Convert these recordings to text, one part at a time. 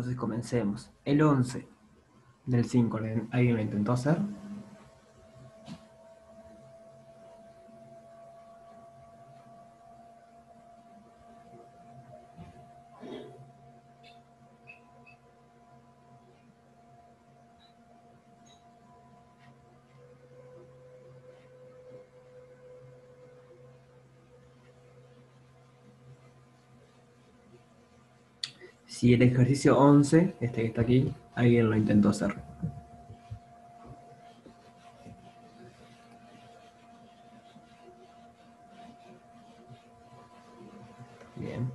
Entonces comencemos. El 11 del 5, ¿alguien lo intentó hacer? Si el ejercicio 11, este que está aquí, alguien lo intentó hacer. Bien.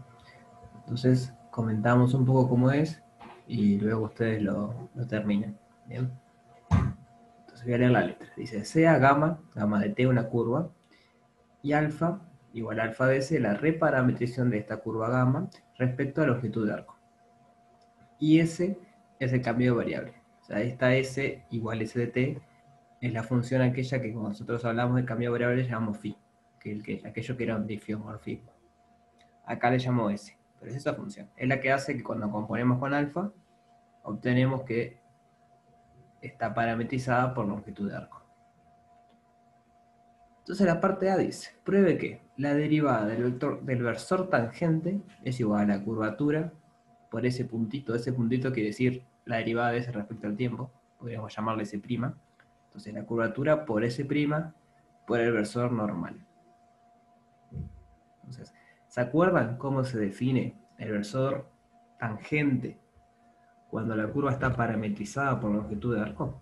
Entonces comentamos un poco cómo es y luego ustedes lo terminan. Bien. Entonces voy a leer la letra. Dice sea gamma, gamma de t una curva, y alfa igual a alfa de s, la reparametrización de esta curva gamma respecto a la longitud de arco. Y S es el cambio de variable. O sea, esta S igual S de t es la función aquella que cuando nosotros hablamos de cambio de variable llamamos phi, aquello que era un diffeomorfismo. Acá le llamo S, pero es esa función. Es la que hace que cuando componemos con alfa, obtenemos que está parametrizada por longitud de arco. Entonces la parte A dice, pruebe que la derivada del versor tangente es igual a la curvatura por ese puntito quiere decir la derivada de S respecto al tiempo, podríamos llamarle S'. Entonces la curvatura por S' por el versor normal. Entonces, ¿se acuerdan cómo se define el versor tangente cuando la curva está parametrizada por longitud de arco?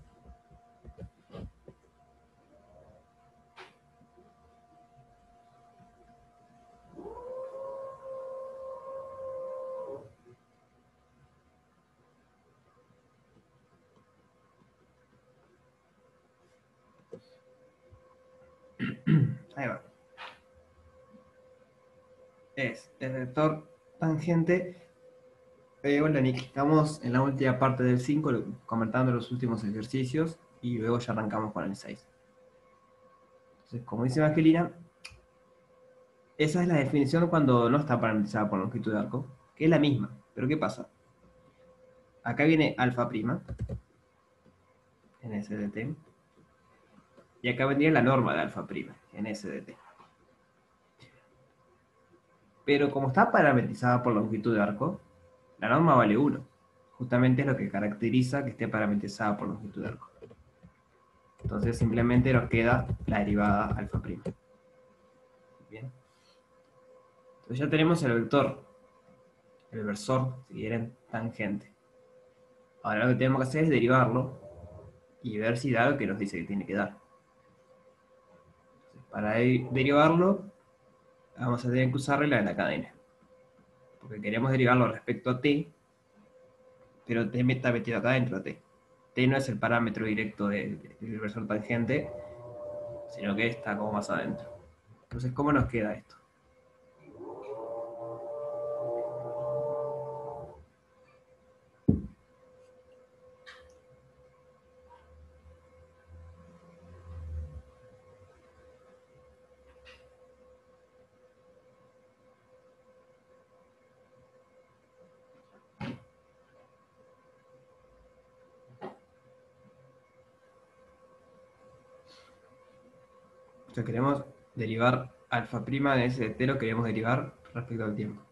Ahí va. Es el vector tangente. Hola Nick, estamos en la última parte del 5 comentando los últimos ejercicios y luego ya arrancamos con el 6. Entonces, como dice Evangelina, esa es la definición cuando no está parametrizada por longitud de arco, que es la misma. Pero ¿qué pasa? Acá viene alfa prima en S de t y acá vendría la norma de alfa prima en S de t. Pero como está parametrizada por longitud de arco, la norma vale 1. Justamente es lo que caracteriza que esté parametrizada por longitud de arco. Entonces simplemente nos queda la derivada alfa prima. Bien. Entonces ya tenemos el vector, el versor, si quieren, tangente. Ahora lo que tenemos que hacer es derivarlo y ver si da lo que nos dice que tiene que dar. Entonces, para derivarlo, vamos a tener que usar regla de la cadena. Porque queremos derivarlo respecto a t, pero t está metido acá dentro de t. T no es el parámetro directo del versor tangente, sino que está como más adentro. Entonces, ¿cómo nos queda esto? O sea, queremos derivar alfa prima de ese de t, lo queremos derivar respecto al tiempo.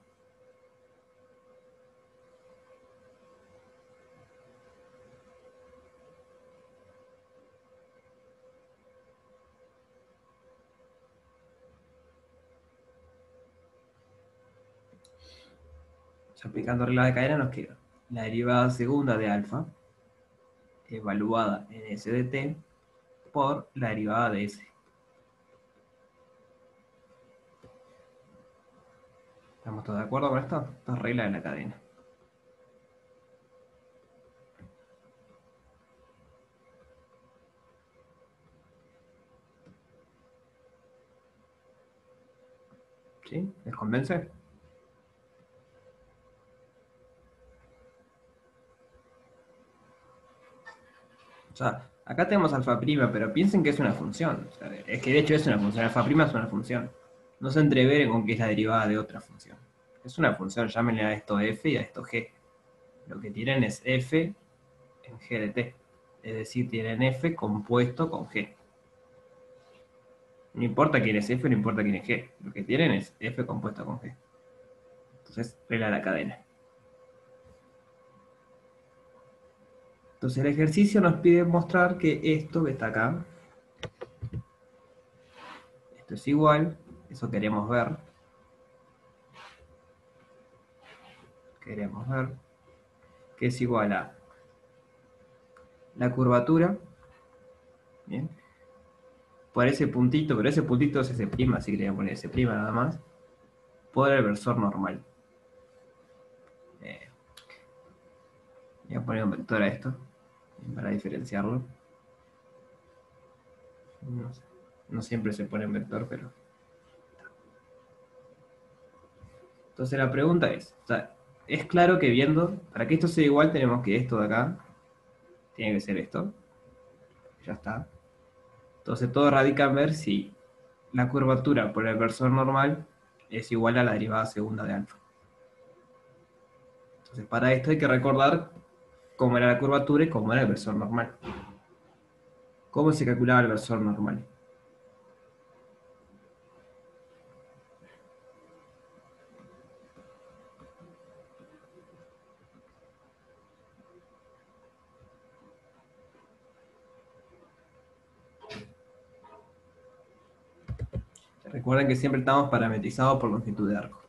O sea, aplicando regla de cadena nos queda la derivada segunda de alfa, evaluada en S de t, por la derivada de S. ¿Estamos todos de acuerdo con esto? Esto es regla de la cadena. ¿Sí? ¿Les convence? O sea, acá tenemos alfa prima, pero piensen que es una función. O sea, es que de hecho es una función. Alfa prima es una función. No se entreveren con que es la derivada de otra función. Es una función, llámenle a esto f y a esto g. Lo que tienen es f en g de t. Es decir, tienen f compuesto con g. No importa quién es f, no importa quién es g. Lo que tienen es f compuesto con g. Entonces, regla la cadena. Entonces, el ejercicio nos pide mostrar que esto que está acá, esto es igual, eso queremos ver. Queremos ver que es igual a la curvatura, ¿bien? Por ese puntito, pero ese puntito es S', así que le voy a poner S' nada más, por el versor normal. Eh, Voy a poner un vector a esto, para diferenciarlo. No sé, no siempre se pone en vector, pero... Entonces la pregunta es, o sea, es claro que viendo, para que esto sea igual tenemos que esto de acá, tiene que ser esto, ya está. Entonces todo radica en ver si la curvatura por el versor normal es igual a la derivada segunda de alfa. Entonces para esto hay que recordar cómo era la curvatura y cómo era el versor normal. ¿Cómo se calculaba el versor normal? Recuerden que siempre estamos parametrizados por longitud de arco.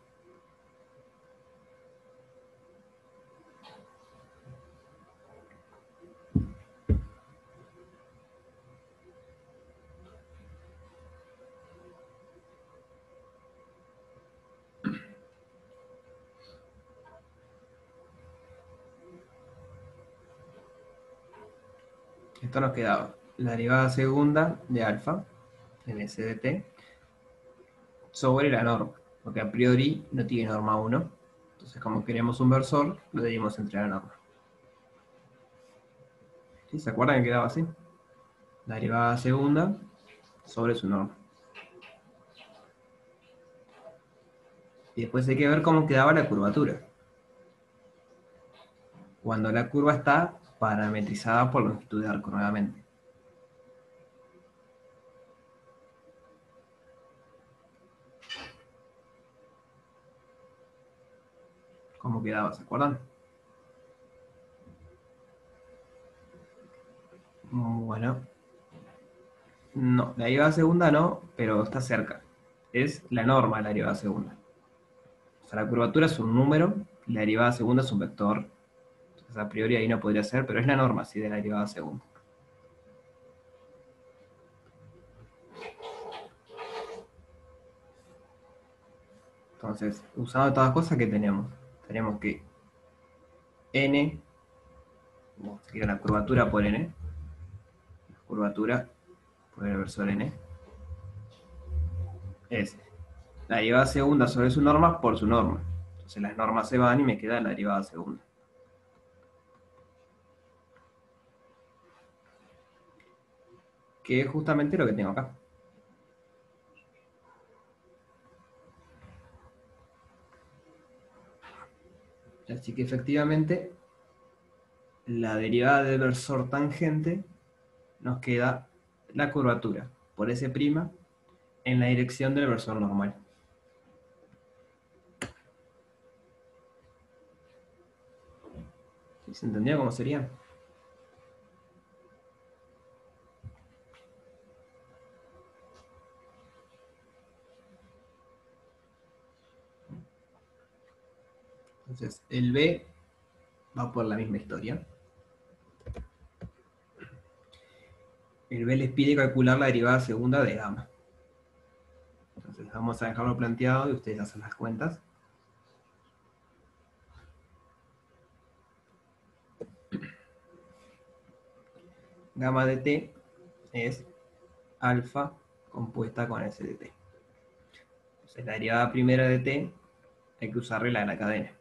Esto nos quedaba la derivada segunda de alfa en S de t sobre la norma, porque a priori no tiene norma 1. Entonces, como queremos un versor, lo dividimos entre la norma. ¿Sí? ¿Se acuerdan que quedaba así? La derivada segunda sobre su norma. Y después hay que ver cómo quedaba la curvatura. Cuando la curva está parametrizada por longitud de arco nuevamente. ¿Cómo quedaba? ¿Se acuerdan? Bueno, no, la derivada segunda no, pero está cerca. Es la norma de la derivada segunda. O sea, la curvatura es un número, y la derivada segunda es un vector. Entonces, a priori ahí no podría ser, pero es la norma, sí, de la derivada segunda. Entonces, usando todas las cosas que tenemos, tenemos que n, bueno, sería la curvatura por n, la curvatura por el versor n, es la derivada segunda sobre su norma por su norma. Entonces las normas se van y me queda la derivada segunda. Que es justamente lo que tengo acá. Así que efectivamente la derivada del versor tangente nos queda la curvatura por S' en la dirección del versor normal. ¿Sí? ¿Se entendió cómo sería? Entonces el B va por la misma historia. El B les pide calcular la derivada segunda de gamma. Entonces vamos a dejarlo planteado y ustedes hacen las cuentas. Gamma de t es alfa compuesta con S de t. Entonces la derivada primera de t hay que usarle la de la cadena.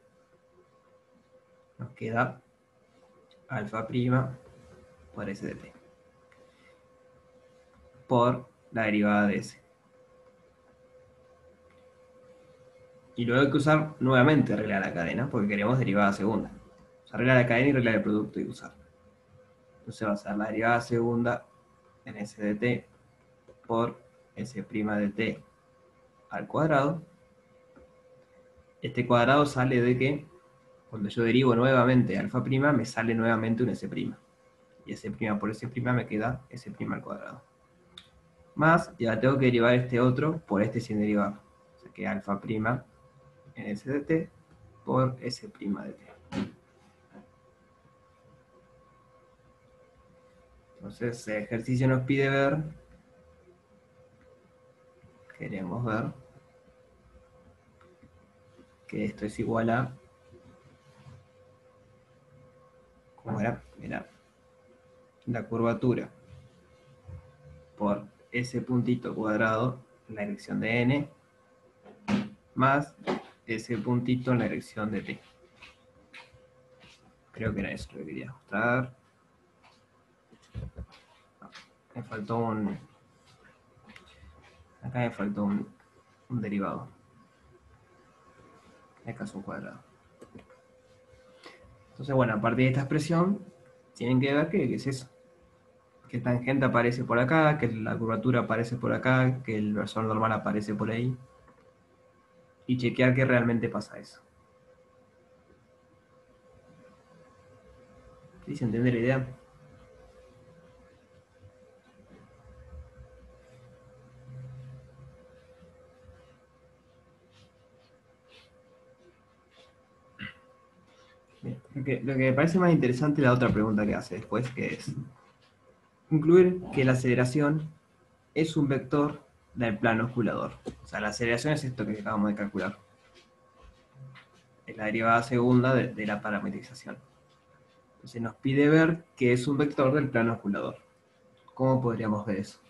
Nos queda alfa prima por S de t por la derivada de S. Y luego hay que usar nuevamente regla de la cadena porque queremos derivada segunda. sea, regla de la cadena y regla del producto y usar. Entonces va a ser la derivada segunda en S de t por S' de t al cuadrado. Este cuadrado sale de que cuando yo derivo nuevamente alfa prima, me sale nuevamente un S'. Y S' por S' me queda S' al cuadrado. Más, y ahora tengo que derivar este otro por este sin derivar. O sea que alfa prima en S de t por S' de t. Entonces el ejercicio nos pide ver, queremos ver que esto es igual a, ¿cómo era? Era la curvatura por ese puntito cuadrado en la dirección de n más ese puntito en la dirección de t. Creo que era eso lo que quería mostrar. No, me faltó un... Acá me faltó un derivado. En este caso un cuadrado. Entonces, bueno, a partir de esta expresión, tienen que ver qué es eso. Que tangente aparece por acá, que la curvatura aparece por acá, que el versor normal aparece por ahí. Y chequear que realmente pasa eso. ¿Sí se entiende la idea? Bien. Lo que me parece más interesante es la otra pregunta que hace después, que es concluir que la aceleración es un vector del plano osculador. O sea, la aceleración es esto que acabamos de calcular. Es la derivada segunda de la parametrización. Entonces nos pide ver que es un vector del plano osculador. ¿Cómo podríamos ver eso?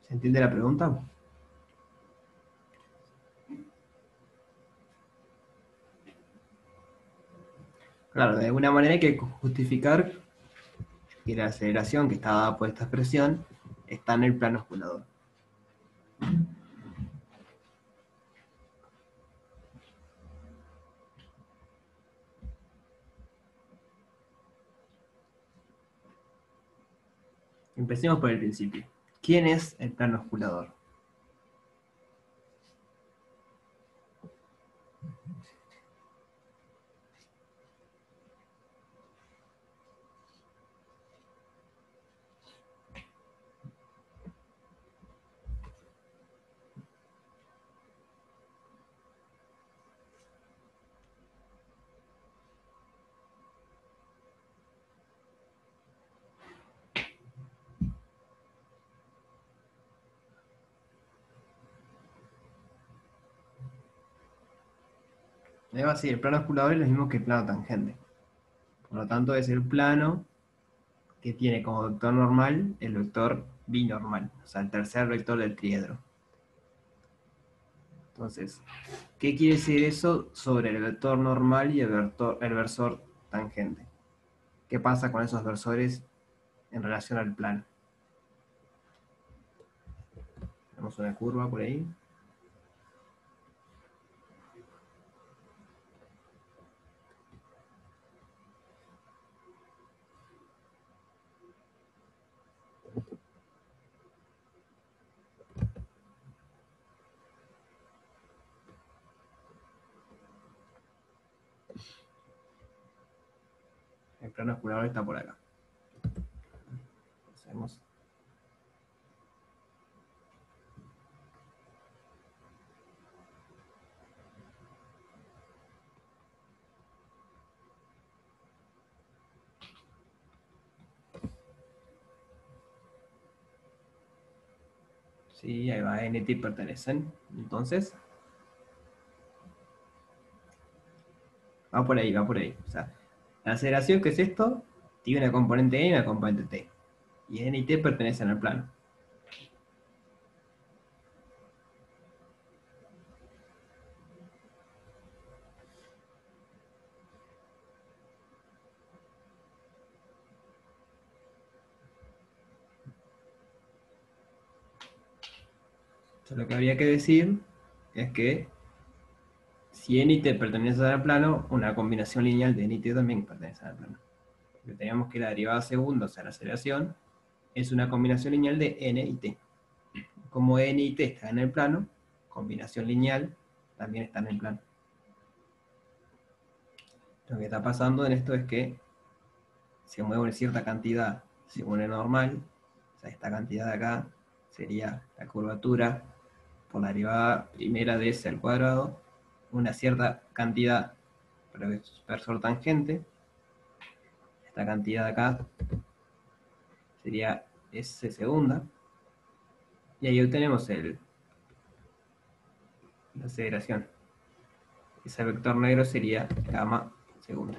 ¿Se entiende la pregunta? Claro, de alguna manera hay que justificar que la aceleración que está dada por esta expresión está en el plano osculador. Empecemos por el principio. ¿Quién es el plano osculador? Debe decir, el plano osculador es lo mismo que el plano tangente. Por lo tanto, es el plano que tiene como vector normal el vector binormal, o sea, el tercer vector del triedro. Entonces, ¿qué quiere decir eso sobre el vector normal y el versor tangente? ¿Qué pasa con esos versores en relación al plano? Tenemos una curva por ahí. El plano osculador está por acá. Hacemos Sí, ahí va, n y t pertenecen. Entonces, va por ahí, va por ahí. O sea, la aceleración, que es esto, tiene una componente n y una componente t. Y n y t pertenecen al plano. Entonces, lo que habría que decir es que si n y t pertenecen al plano, una combinación lineal de n y t también pertenece al plano. Porque teníamos que la derivada segunda, o sea, la aceleración, es una combinación lineal de n y t. Como n y t están en el plano, combinación lineal también está en el plano. Lo que está pasando en esto es que se mueve una cierta cantidad según el normal, o sea, esta cantidad de acá sería la curvatura por la derivada primera de s al cuadrado, una cierta cantidad profesor tangente, esta cantidad de acá sería s segunda, y ahí obtenemos la aceleración. Ese vector negro sería gamma segunda.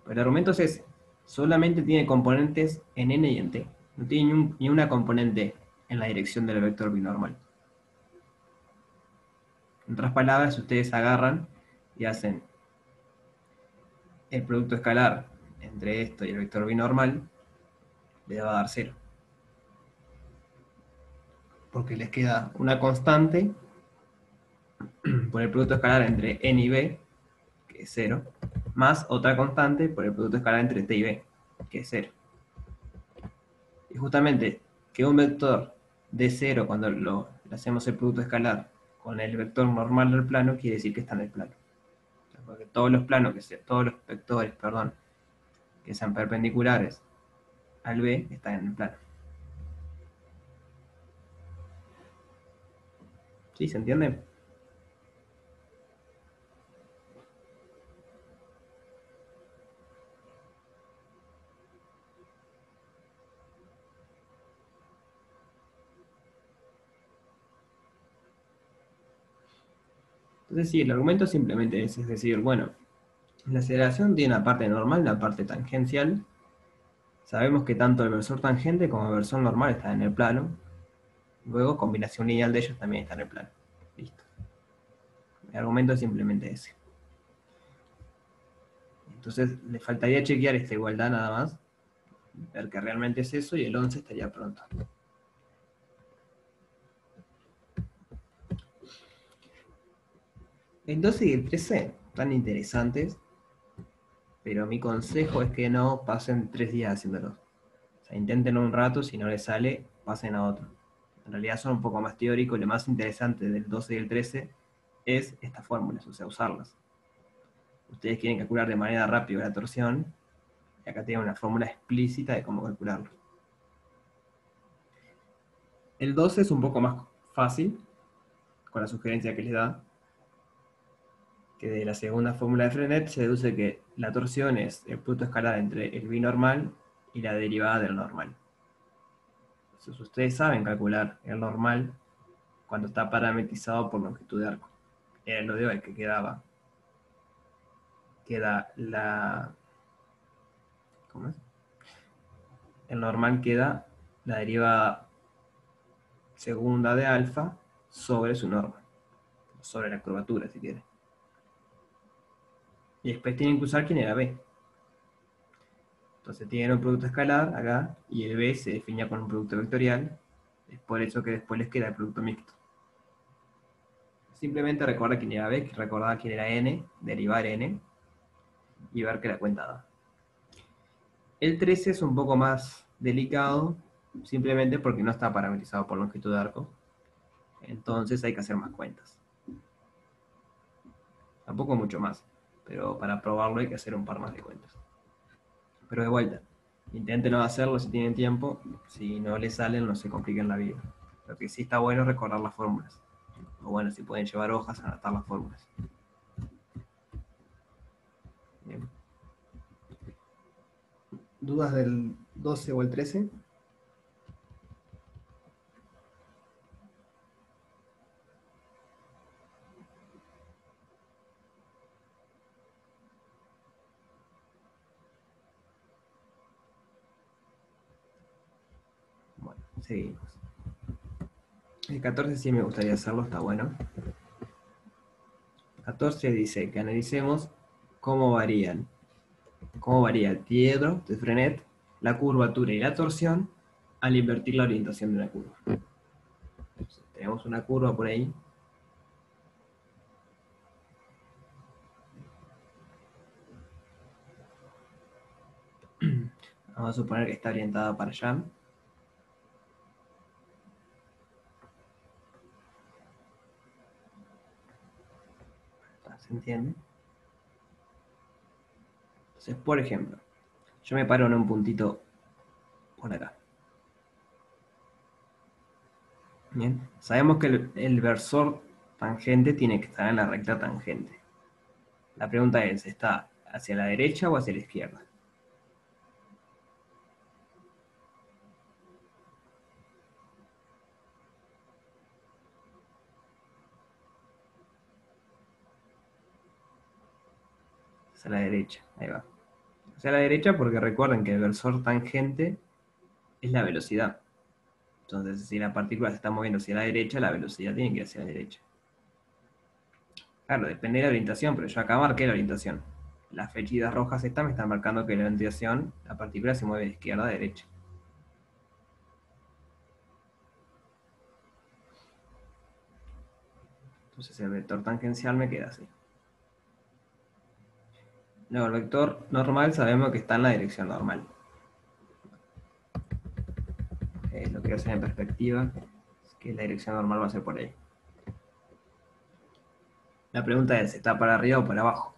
Pero el argumento es ese. Solamente tiene componentes en n y en t. No tiene ni una componente en la dirección del vector binormal. En otras palabras, si ustedes agarran y hacen el producto escalar entre esto y el vector binormal, les va a dar 0. Porque les queda una constante por el producto escalar entre n y b, que es 0, más otra constante por el producto escalar entre t y b, que es 0. Y justamente que un vector de 0 cuando le hacemos el producto escalar con el vector normal del plano, quiere decir que está en el plano. Porque todos los planos, todos los vectores, perdón, que sean perpendiculares al B están en el plano. ¿Sí? ¿Se entiende? Entonces sí, el argumento simplemente es decir, bueno, la aceleración tiene una parte normal, una parte tangencial. Sabemos que tanto el versor tangente como el versor normal están en el plano. Luego, combinación lineal de ellos también está en el plano. Listo. El argumento es simplemente ese. Entonces, le faltaría chequear esta igualdad nada más, ver que realmente es eso, y el 11 estaría pronto. El 12 y el 13 están interesantes, pero mi consejo es que no pasen 3 días haciéndolos. O sea, intenten un rato, si no les sale, pasen a otro. En realidad son un poco más teóricos, lo más interesante del 12 y el 13 es estas fórmulas, o sea, usarlas. Ustedes quieren calcular de manera rápida la torsión, y acá tienen una fórmula explícita de cómo calcularlo. El 12 es un poco más fácil, con la sugerencia que les da, que de la segunda fórmula de Frenet se deduce que la torsión es el producto escalar entre el binormal y la derivada del normal. Entonces ustedes saben calcular el normal cuando está parametrizado por longitud de arco. Era lo de hoy que queda la... ¿Cómo es? El normal queda la derivada segunda de alfa sobre su norma, sobre la curvatura si quiere. Y después tienen que usar quién era B. Entonces tienen un producto escalar acá y el B se definía con un producto vectorial. Es por eso que después les queda el producto mixto. Simplemente recordar quién era B, recordar quién era N, derivar N y ver que la cuenta da. El 13 es un poco más delicado, simplemente porque no está parametrizado por longitud de arco. Entonces hay que hacer más cuentas. Tampoco mucho más, pero para probarlo hay que hacer un par más de cuentas. Pero de vuelta, intenten no hacerlo si tienen tiempo. Si no les salen, no se compliquen la vida. Lo que sí está bueno es recordar las fórmulas. O bueno, si pueden llevar hojas, anotar las fórmulas. Bien. ¿Dudas del 12 o el 13? Seguimos. El 14 sí me gustaría hacerlo, está bueno. 14 dice que analicemos cómo varía el diedro de Frenet, la curvatura y la torsión al invertir la orientación de una curva. Entonces, tenemos una curva por ahí. Vamos a suponer que está orientada para allá. ¿Se entiende? Entonces, por ejemplo, yo me paro en un puntito por acá. Bien, sabemos que el versor tangente tiene que estar en la recta tangente. La pregunta es, ¿está hacia la derecha o hacia la izquierda? Hacia la derecha, ahí va. Hacia la derecha porque recuerden que el versor tangente es la velocidad. Entonces, si la partícula se está moviendo hacia la derecha, la velocidad tiene que ir hacia la derecha. Claro, depende de la orientación, pero yo acá marqué la orientación. Las flechitas rojas estas me están marcando que la orientación, la partícula se mueve de izquierda a derecha. Entonces el vector tangencial me queda así. Luego el vector normal sabemos que está en la dirección normal. Lo que voy a hacer en perspectiva es que la dirección normal va a ser por ahí. La pregunta es, ¿está para arriba o para abajo?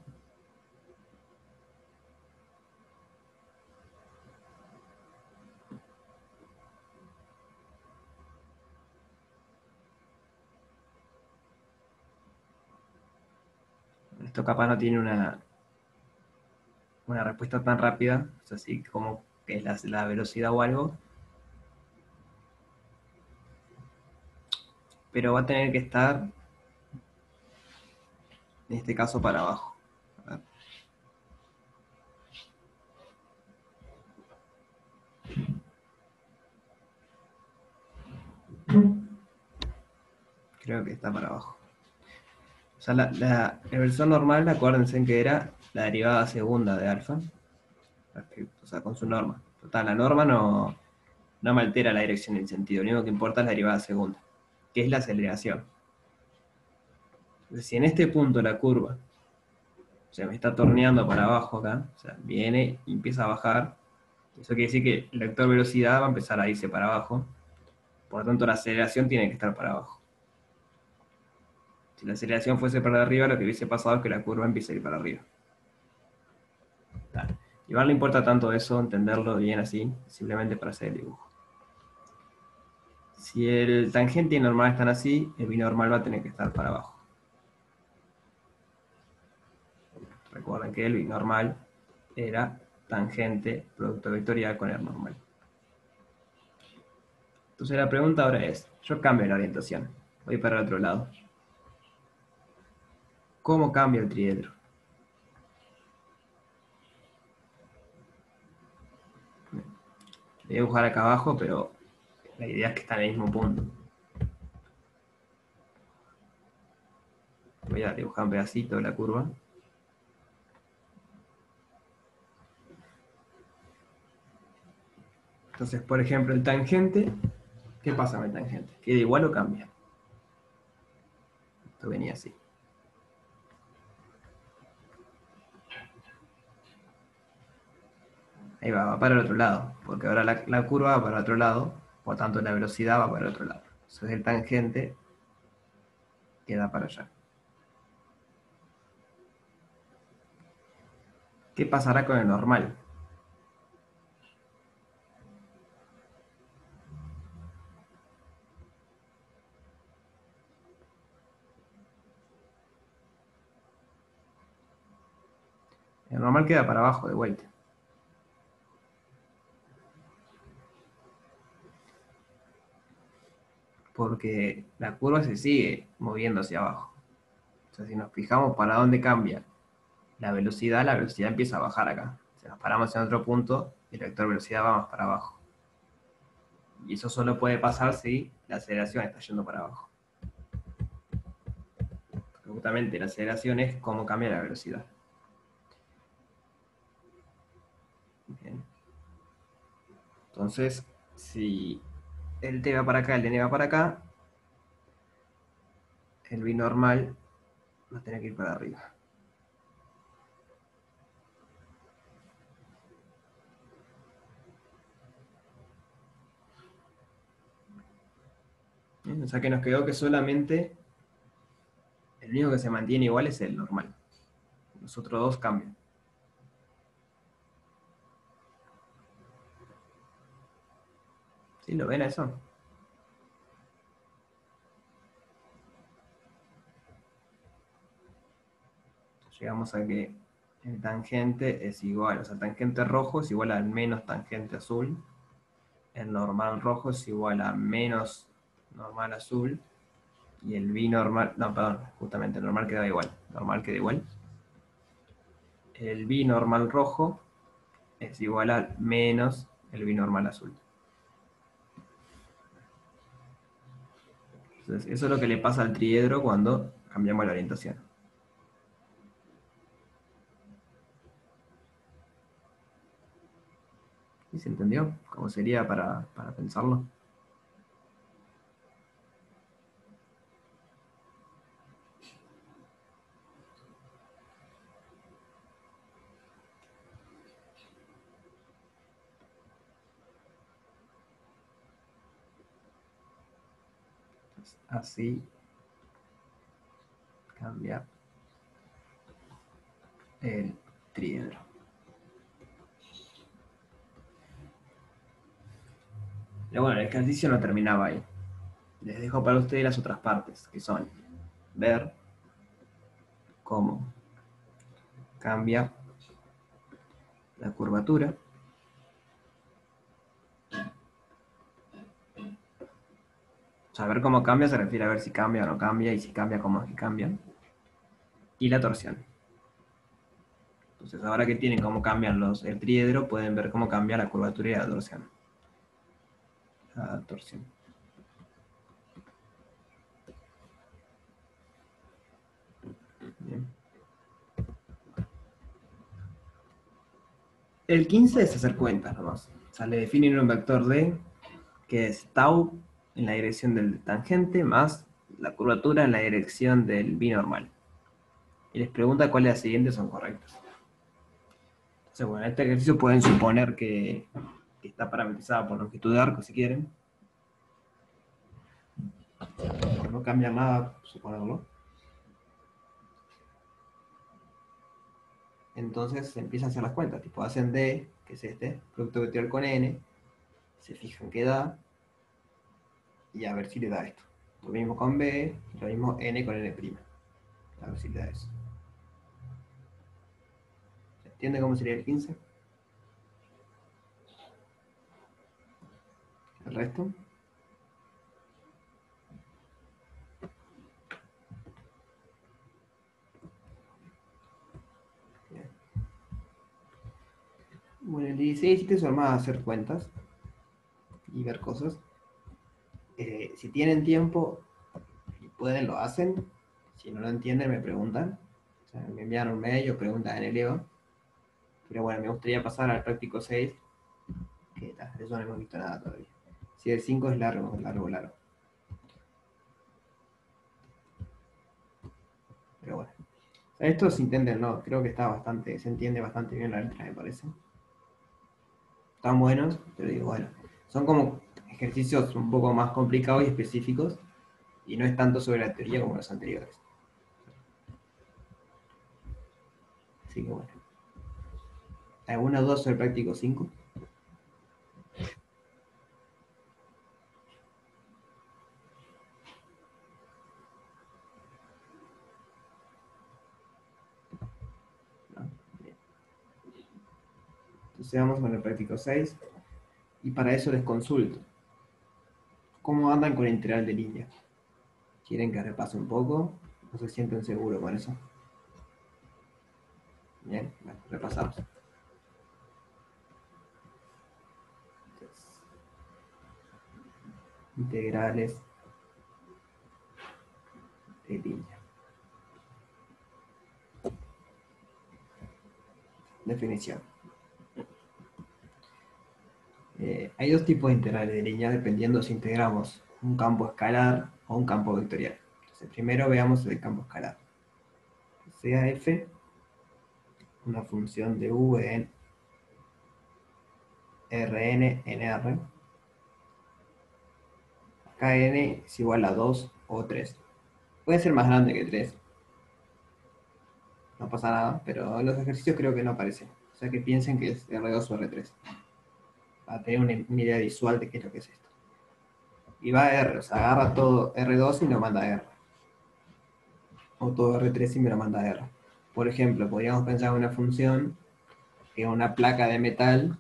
Esto capaz no tiene una respuesta tan rápida, o sea, así como que es la velocidad o algo, pero va a tener que estar, en este caso, para abajo. A ver. Creo que está para abajo. O sea, el versor normal, acuérdense en que era la derivada segunda de alfa, o sea, con su norma. Total, la norma no me altera la dirección y el sentido, lo único que importa es la derivada segunda, que es la aceleración. Entonces, si en este punto la curva se me está torneando para abajo acá, o sea, viene y empieza a bajar, eso quiere decir que el vector velocidad va a empezar a irse para abajo, por lo tanto la aceleración tiene que estar para abajo. Si la aceleración fuese para arriba, lo que hubiese pasado es que la curva empieza a ir para arriba. Igual no importa tanto eso, entenderlo bien así, simplemente para hacer el dibujo. Si el tangente y el normal están así, el binormal va a tener que estar para abajo. Recuerden que el binormal era tangente producto vectorial con el normal. Entonces la pregunta ahora es, yo cambio la orientación, voy para el otro lado. ¿Cómo cambia el triedro? Voy a dibujar acá abajo, pero la idea es que está en el mismo punto. Voy a dibujar un pedacito de la curva. Entonces, por ejemplo, el tangente, ¿qué pasa con el tangente? ¿Queda igual o cambia? Esto venía así. Ahí va para el otro lado, porque ahora la curva va para el otro lado, por tanto la velocidad va para el otro lado. Entonces el tangente queda para allá. ¿Qué pasará con el normal? El normal queda para abajo de vuelta. Porque la curva se sigue moviendo hacia abajo. O sea, si nos fijamos para dónde cambia la velocidad empieza a bajar acá. Si nos paramos en otro punto, el vector velocidad va más para abajo. Y eso solo puede pasar si la aceleración está yendo para abajo. Porque justamente la aceleración es cómo cambia la velocidad. Bien. Entonces, si el t va para acá, el n va para acá, el binormal va a tener que ir para arriba. Bien, o sea que nos quedó que solamente el único que se mantiene igual es el normal. Los otros dos cambian. ¿Sí lo ven a eso? Llegamos a que el tangente es igual, o sea, el tangente rojo es igual al menos tangente azul. El normal rojo es igual a menos normal azul. Y el binormal, no, perdón, justamente el normal queda igual. Normal queda igual. El binormal rojo es igual a menos el binormal azul. Entonces, eso es lo que le pasa al triedro cuando cambiamos la orientación. ¿Sí se entendió? ¿Cómo sería para pensarlo? Entonces, así cambia el triedro. Pero bueno, el ejercicio no terminaba ahí. Les dejo para ustedes las otras partes, que son ver cómo cambia la curvatura, saber cómo cambia se refiere a ver si cambia o no cambia, y si cambia, cómo es que cambia, y la torsión. Entonces, ahora que tienen cómo cambian el triedro, pueden ver cómo cambia la curvatura y la torsión. La torsión. Bien. El 15 es hacer cuentas nomás. O sea, le definen un vector D que es tau en la dirección del tangente más la curvatura en la dirección del binormal. Y les pregunta cuáles de las siguientes son correctas. Entonces, bueno, en este ejercicio pueden suponer que está parametrizada por longitud de arco, si quieren. No cambia nada, suponerlo. Entonces se empiezan a hacer las cuentas. Tipo, hacen D, que es este, producto vectorial con N, se fijan qué da, y a ver si le da esto. Lo mismo con B, lo mismo N con N'. A ver si le da eso. ¿Se entiende cómo sería el 15? ¿El resto? Bien. Bueno, el 16 sí te son más hacer cuentas y ver cosas. Si tienen tiempo y pueden, lo hacen. Si no lo entienden, me preguntan. O sea, me envían un mail o preguntan en el EVA. Pero bueno, me gustaría pasar al práctico 6, que de eso no hemos visto nada todavía. Si el 5 es largo, largo, largo. Pero bueno. O sea, esto se entiende, ¿no? Creo que está bastante, se entiende bastante bien la letra, me parece. Están buenos, pero digo, bueno, son como ejercicios un poco más complicados y específicos, y no es tanto sobre la teoría como los anteriores. Así que bueno. ¿Alguna duda sobre el práctico 5? ¿No? Bien. Entonces vamos con el práctico 6, y para eso les consulto. ¿Cómo andan con el integral de línea? ¿Quieren que repase un poco? ¿No se sienten seguros con eso? Bien, bueno, repasamos. integrales de línea. Definición. Hay dos tipos de integrales de línea dependiendo si integramos un campo escalar o un campo vectorial. Entonces, primero veamos el campo escalar. Sea f una función de u en Rn en R. Acá n es igual a 2 o 3. Puede ser más grande que 3. No pasa nada, pero en los ejercicios creo que no aparece. O sea que piensen que es R2 o R3. Para tener una idea visual de qué es lo que es esto. Y va a R, o sea, agarra todo R2 y lo manda a R. O todo R3 y me lo manda a R. Por ejemplo, podríamos pensar en una función que una placa de metal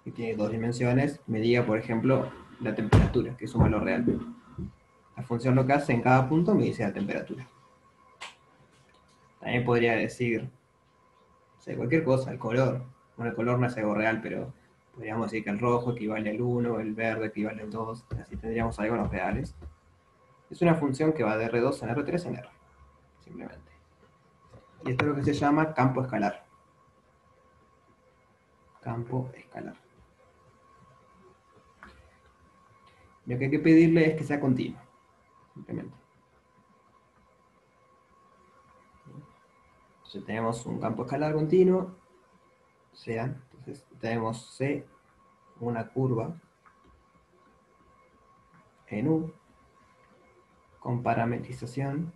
que tiene dos dimensiones me diga, por ejemplo, la temperatura, que es un valor real. La función lo que hace en cada punto me dice la temperatura. También podría decir, o sea, cualquier cosa, el color. Bueno, el color no es algo real, pero podríamos decir que el rojo equivale al 1, el verde equivale al 2, así tendríamos algo los reales. Es una función que va de R2 en R3 en R, simplemente. Y esto es lo que se llama campo escalar. Campo escalar. Lo que hay que pedirle es que sea continuo, simplemente. Entonces tenemos un campo escalar continuo, entonces tenemos C, una curva en U, con parametrización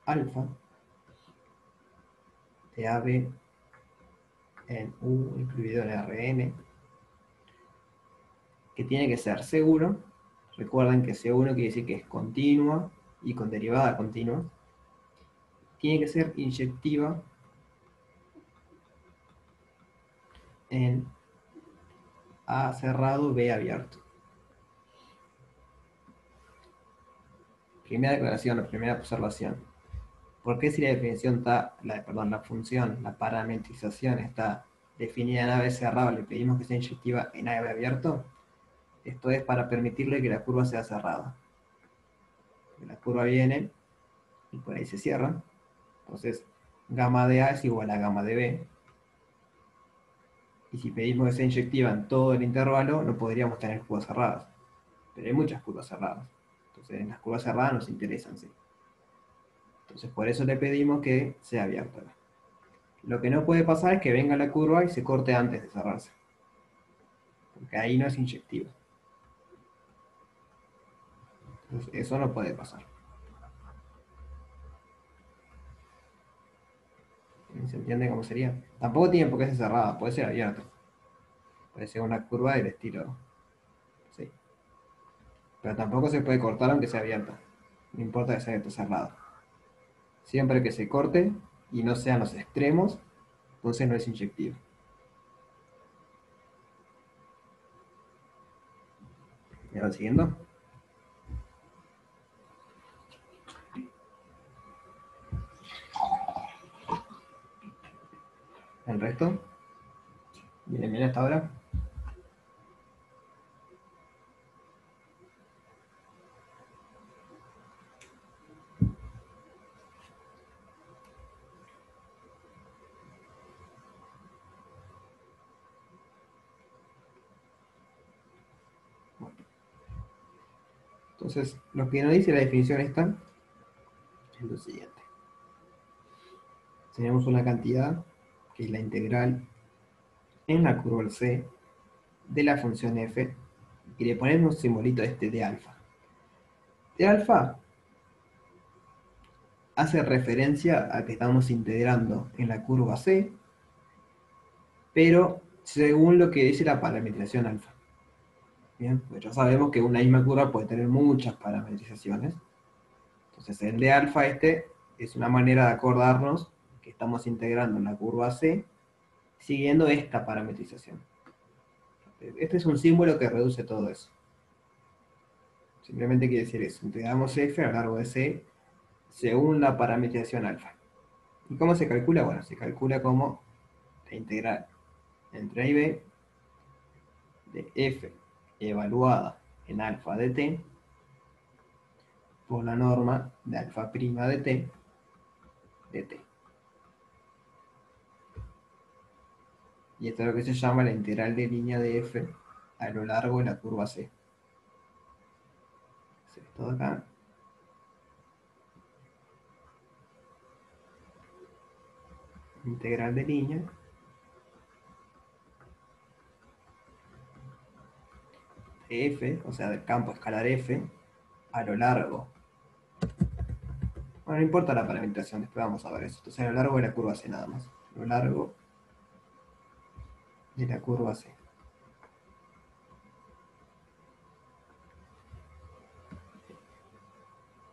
alfa de AB en U incluido en Rn, que tiene que ser C1. Recuerden que C1 quiere decir que es continua y con derivada continua. Tiene que ser inyectiva en A cerrado, B abierto. Primera declaración o primera observación. ¿Por qué si la definición está, la función, la parametrización está definida en AB cerrado, le pedimos que sea inyectiva en AB abierto? Esto es para permitirle que la curva sea cerrada. La curva viene y por ahí se cierra. Entonces, gamma de A es igual a gamma de B. Y si pedimos que sea inyectiva en todo el intervalo, no podríamos tener curvas cerradas. Pero hay muchas curvas cerradas. Entonces, en las curvas cerradas nos interesan, sí. Entonces, por eso le pedimos que sea abierta. Lo que no puede pasar es que venga la curva y se corte antes de cerrarse. Porque ahí no es inyectiva. Entonces, eso no puede pasar. ¿Se entiende cómo sería? Tampoco tiene por qué ser cerrada, puede ser abierta. Puede ser una curva del estilo. Sí. Pero tampoco se puede cortar aunque sea abierta. No importa que sea cerrada. Siempre que se corte y no sean los extremos, entonces no es inyectiva. ¿Me van siguiendo? ¿El resto? ¿Viene bien hasta ahora? Entonces, lo que nos dice la definición esta es lo siguiente. Tenemos una cantidad, que es la integral en la curva C de la función f, y le ponemos un simbolito este de alfa. De alfa hace referencia a que estamos integrando en la curva C, pero según lo que dice la parametrización alfa. Bien, pues ya sabemos que una misma curva puede tener muchas parametrizaciones. Entonces el de alfa este es una manera de acordarnos que estamos integrando en la curva C siguiendo esta parametrización. Este es un símbolo que reduce todo eso. Simplemente quiere decir eso. Integramos f a lo largo de C según la parametrización alfa. ¿Y cómo se calcula? Bueno, se calcula como la integral entre a y b de f evaluada en alfa de t por la norma de alfa prima de t de t. Y esto es lo que se llama la integral de línea de f a lo largo de la curva c. Esto de acá. Integral de línea de f, o sea, del campo escalar f, a lo largo. Bueno, no importa la parametrización, después vamos a ver eso. Entonces, a lo largo de la curva c nada más. A lo largo de la curva c.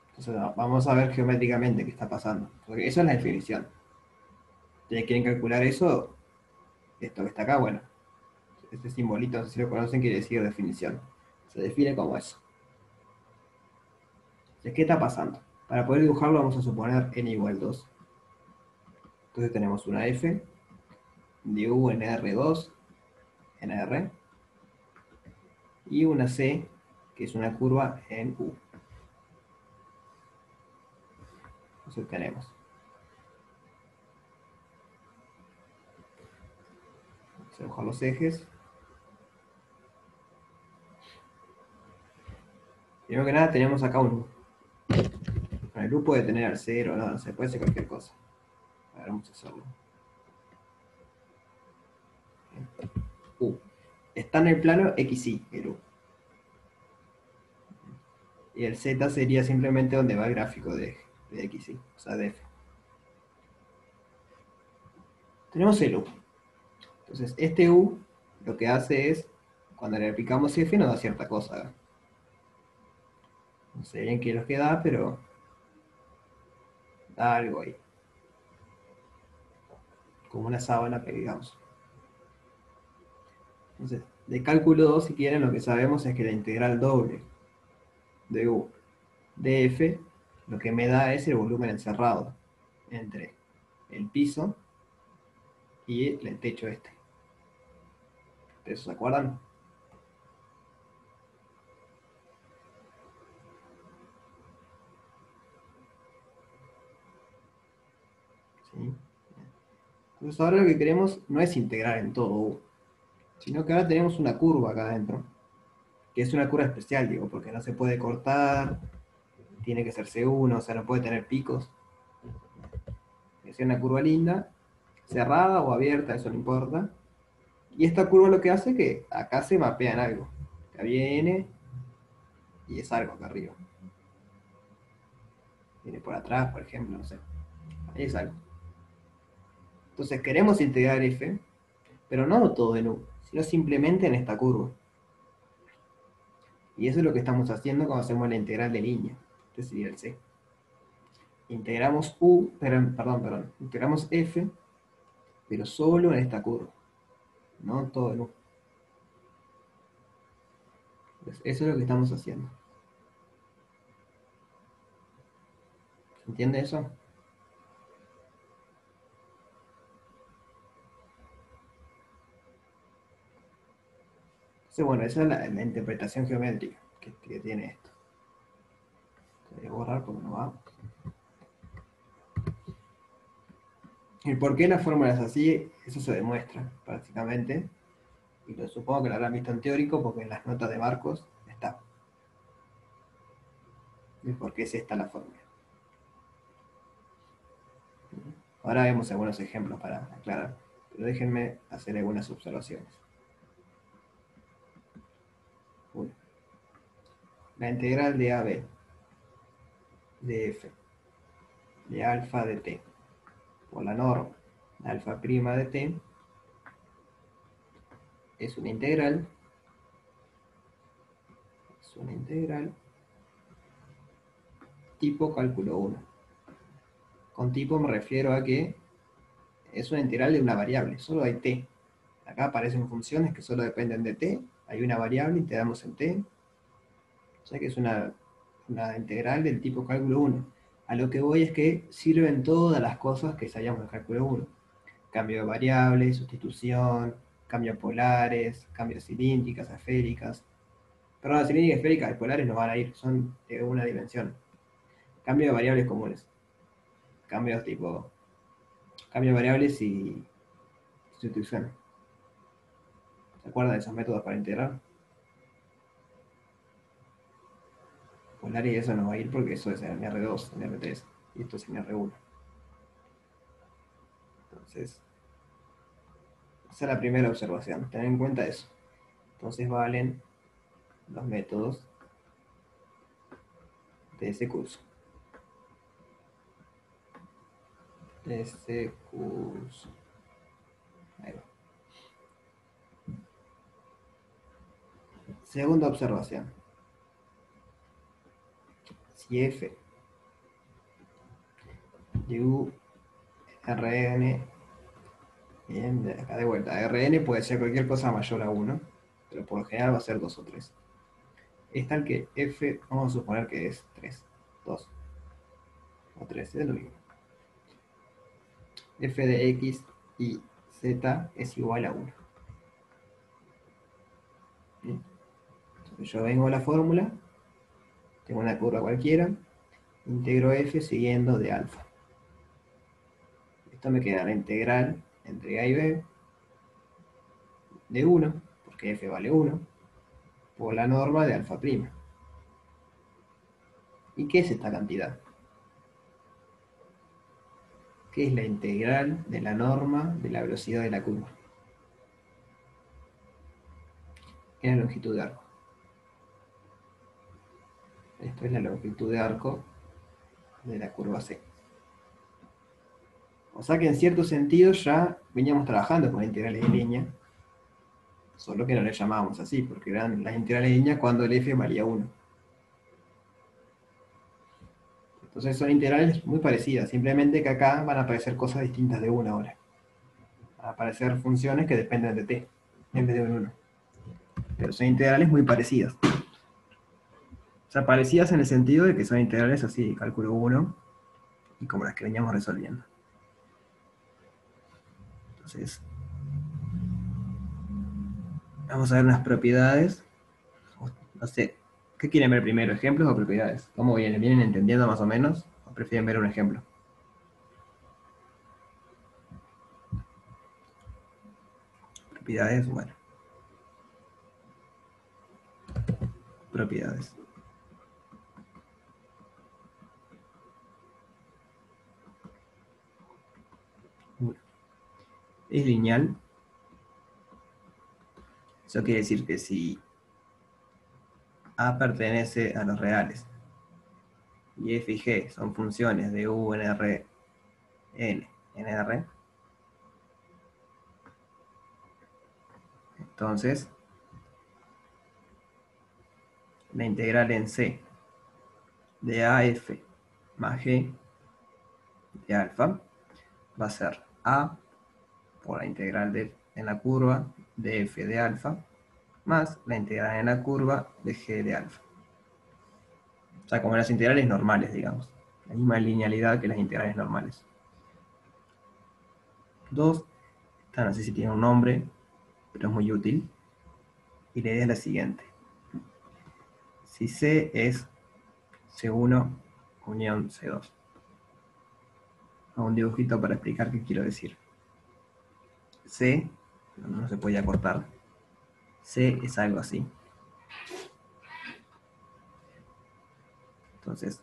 Entonces, vamos a ver geométricamente qué está pasando. Porque eso es la definición. Ustedes quieren calcular eso, esto que está acá, bueno, este simbolito, no sé si lo conocen, quiere decir definición. Se define como eso. Entonces, ¿qué está pasando? Para poder dibujarlo vamos a suponer n igual 2. Entonces tenemos una f de u en R2, en R, y una c, que es una curva en u. Entonces tenemos. Vamos a dibujar los ejes. Primero que nada tenemos acá un u. El u puede tener al 0, no sé, puede ser cualquier cosa. A ver, vamos a hacerlo. U. Está en el plano XY, el u. Y el z sería simplemente donde va el gráfico de XY, o sea, de f. Tenemos el u. Entonces, este u lo que hace es, cuando le aplicamos f, nos da cierta cosa. No sé bien qué es lo que da, pero da algo ahí. Como una sábana que digamos. Entonces, de cálculo 2, si quieren, lo que sabemos es que la integral doble de u de f, lo que me da es el volumen encerrado entre el piso y el techo este. ¿De eso se acuerdan? ¿Sí? Entonces ahora lo que queremos no es integrar en todo u, sino que ahora tenemos una curva acá adentro, que es una curva especial, digo, porque no se puede cortar, tiene que ser C1, o sea, no puede tener picos. Es una curva linda, cerrada o abierta, eso no importa. Y esta curva lo que hace es que acá se mapea en algo. Acá viene y es algo acá arriba. Viene por atrás, por ejemplo, no sé. Ahí es algo. Entonces queremos integrar f, pero no todo en u, sino simplemente en esta curva. Y eso es lo que estamos haciendo cuando hacemos la integral de línea. Este sería el c. Integramos u, perdón, integramos f, pero solo en esta curva, no todo en u. Entonces, eso es lo que estamos haciendo. ¿Se entiende eso? Entonces, bueno, esa es la interpretación geométrica que tiene esto. Voy a borrar porque no va. El por qué la fórmula es así, eso se demuestra prácticamente. Y lo supongo que lo habrán visto en teórico porque en las notas de Marcos está. El por qué es esta la fórmula. Ahora vemos algunos ejemplos para aclarar. Pero déjenme hacer algunas observaciones. Uno. La integral de AB de f de alfa de t por la norma de alfa prima de t es una integral tipo cálculo 1. Con tipo me refiero a que es una integral de una variable, solo hay t. Acá aparecen funciones que solo dependen de t, hay una variable y te damos en t. O sea que es una integral del tipo cálculo 1. A lo que voy es que sirven todas las cosas que sabíamos de cálculo 1. cambio de variables, sustitución, cambios polares, cambios cilíndricas, esféricas. Perdón, las cilíndricas, esféricas y polares no van a ir, son de una dimensión. Cambio de variables comunes. Cambios tipo, cambio de variables y sustitución. ¿Se acuerdan de esos métodos para integrar? Polar y eso no va a ir porque eso es en R2, en R3, y esto es en R1. Entonces, esa es la primera observación, ten en cuenta eso. Entonces valen los métodos de ese curso. De ese curso. Ahí va. Segunda observación. Si f de u Rn, acá de vuelta, Rn puede ser cualquier cosa mayor a 1, pero por lo general va a ser 2 o 3. Es tal que f, vamos a suponer que es 3, 2 o 3, es lo mismo. F de x y z es igual a 1. ¿Bien? Entonces yo vengo a la fórmula, tengo una curva cualquiera, integro f siguiendo de alfa. Esto me queda la integral entre a y b de 1, porque f vale 1, por la norma de alfa prima. ¿Y qué es esta cantidad? ¿Qué es la integral de la norma de la velocidad de la curva? En la longitud de arco. Esto es la longitud de arco de la curva C. O sea que en cierto sentido ya veníamos trabajando con integrales de línea, solo que no le llamábamos así, porque eran las integrales de línea cuando el f valía 1. Entonces son integrales muy parecidas, simplemente que acá van a aparecer cosas distintas de 1 ahora. Van a aparecer funciones que dependen de t, en vez de un 1. Pero son integrales muy parecidas. O sea, parecidas en el sentido de que son integrales así de cálculo 1, y como las que veníamos resolviendo. Entonces, vamos a ver unas propiedades. No sé, ¿qué quieren ver primero? ¿Ejemplos o propiedades? ¿Cómo vienen? ¿Vienen entendiendo más o menos? ¿O prefieren ver un ejemplo? Propiedades, bueno. Propiedades. Bueno, es lineal. Eso quiere decir que si A pertenece a los reales y f y g son funciones de u en R, n en R, entonces la integral en C de AF más G de alfa va a ser A por la integral en la curva de f de alfa más la integral en la curva de g de alfa. O sea, como las integrales normales, digamos. La misma linealidad que las integrales normales. 2, esta no sé si tiene un nombre, pero es muy útil. Y la idea es la siguiente. Si C es C1 unión C2. Hago un dibujito para explicar qué quiero decir. C, no se puede acortar. C es algo así. Entonces,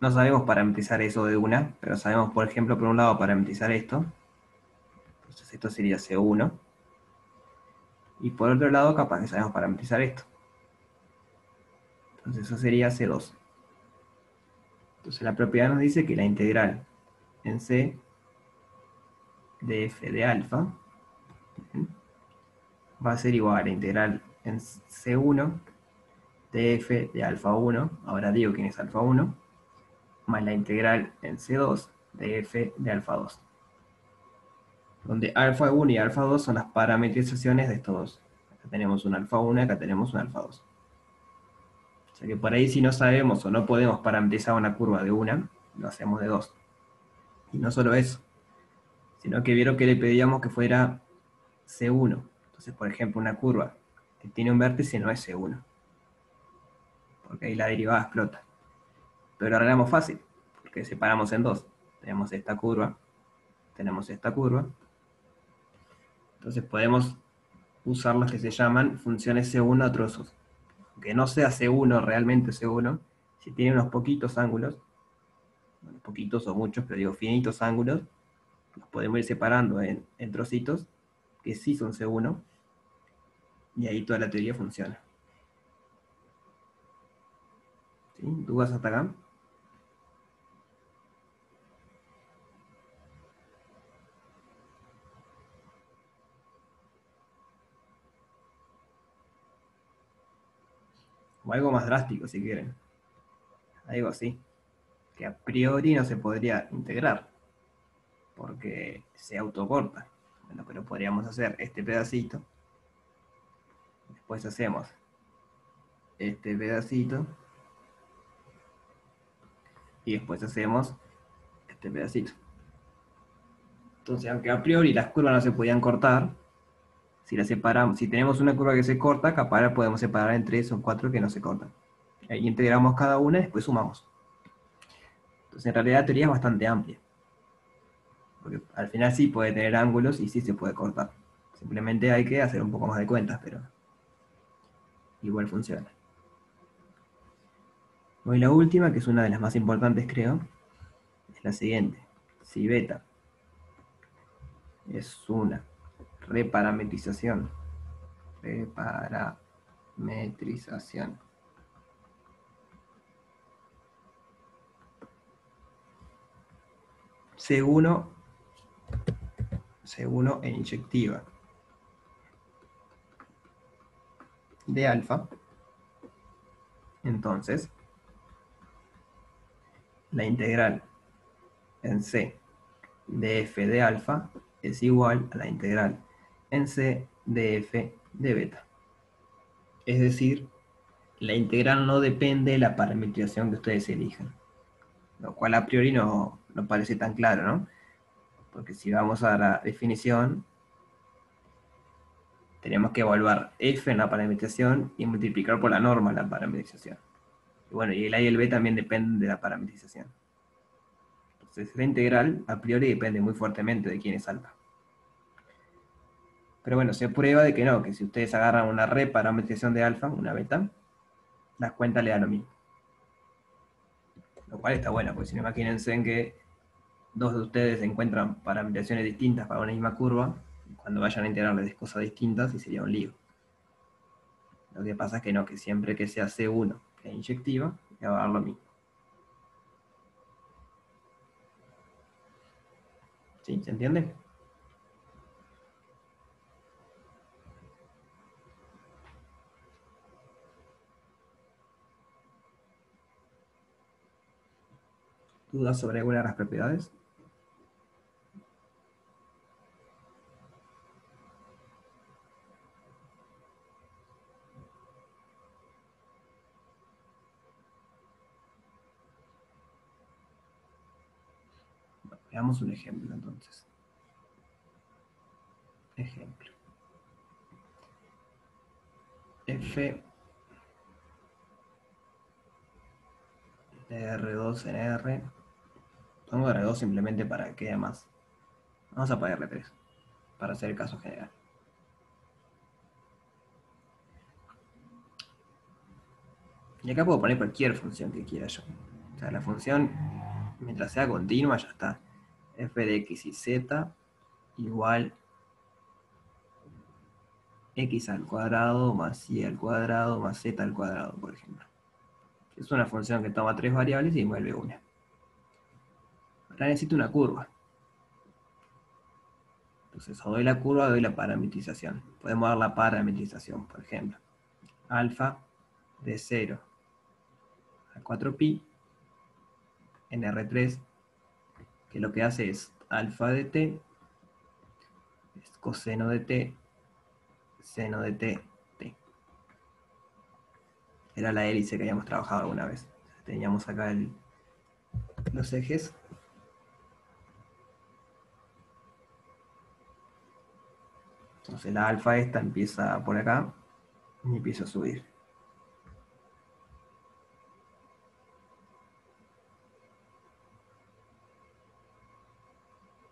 no sabemos parametrizar eso de una, pero sabemos, por ejemplo, por un lado parametrizar esto. Entonces esto sería C1. Y por otro lado, capaz que sabemos parametrizar esto. Entonces eso sería C2. Entonces la propiedad nos dice que la integral en C de f de alfa va a ser igual a la integral en C1 de f de alfa 1, ahora digo quién es alfa 1, más la integral en C2 de f de alfa 2. Donde alfa 1 y alfa 2 son las parametrizaciones de estos dos. Acá tenemos un alfa 1 y acá tenemos un alfa 2. O sea que por ahí si no sabemos o no podemos parametrizar una curva de una, lo hacemos de 2. Y no solo eso, sino que vieron que le pedíamos que fuera C1. Entonces, por ejemplo, una curva que tiene un vértice no es C1, porque ahí la derivada explota. Pero lo arreglamos fácil, porque separamos en dos. Tenemos esta curva, tenemos esta curva. Entonces podemos usar los que se llaman funciones C1 a trozos. Aunque no sea C1 realmente C1, si tiene unos poquitos ángulos, bueno, poquitos o muchos, pero digo finitos ángulos, los podemos ir separando en trocitos que sí son C1, y ahí toda la teoría funciona. ¿Sí? ¿Dudas hasta acá? O algo más drástico si quieren. Algo así, que a priori no se podría integrar, porque se autocorta. Bueno, pero podríamos hacer este pedacito, después hacemos este pedacito, y después hacemos este pedacito. Entonces, aunque a priori las curvas no se podían cortar, si las separamos, si tenemos una curva que se corta, capaz la podemos separar en 3 o 4 que no se cortan. Ahí integramos cada una y después sumamos. Entonces, en realidad la teoría es bastante amplia, porque al final sí puede tener ángulos y sí se puede cortar. Simplemente hay que hacer un poco más de cuentas, pero igual funciona. Hoy la última, que es una de las más importantes creo, es la siguiente. Si beta es una reparametrización, reparametrización C1 e inyectiva de alfa, entonces la integral en C de f de alfa es igual a la integral en C de f de beta. Es decir, la integral no depende de la parametrización que ustedes elijan, lo cual a priori no parece tan claro, ¿no? Porque si vamos a la definición, tenemos que evaluar f en la parametrización y multiplicar por la norma en la parametrización. Y bueno, y el a y el b también dependen de la parametrización. Entonces la integral a priori depende muy fuertemente de quién es alfa. Pero bueno, se prueba de que no, que si ustedes agarran una reparametrización de alfa, una beta, las cuentas le dan lo mismo. Lo cual está bueno, porque si no, imagínense en que dos de ustedes encuentran parametrizaciones distintas para una misma curva, cuando vayan a integrarles cosas distintas y sería un lío. Lo que pasa es que no, que siempre que sea C1 e inyectiva, le va a dar lo mismo. ¿Sí? ¿Se entiende? ¿Dudas sobre alguna de las propiedades? Veamos un ejemplo entonces. Ejemplo. F de R2 en R. Pongo R2 simplemente para que quede más. Vamos a poner R3 para hacer el caso general. Y acá puedo poner cualquier función que quiera yo. O sea, la función, mientras sea continua, ya está. F de x y z igual x al cuadrado más y al cuadrado más z al cuadrado, por ejemplo. Es una función que toma tres variables y envuelve una. Ahora necesito una curva. Entonces, o doy la curva o doy la parametrización. Podemos dar la parametrización, por ejemplo. Alfa de 0 a 4pi en R3, que lo que hace es alfa de t, es coseno de t, seno de t, t. Era la hélice que habíamos trabajado alguna vez. Teníamos acá los ejes. Entonces la alfa esta empieza por acá y empieza a subir.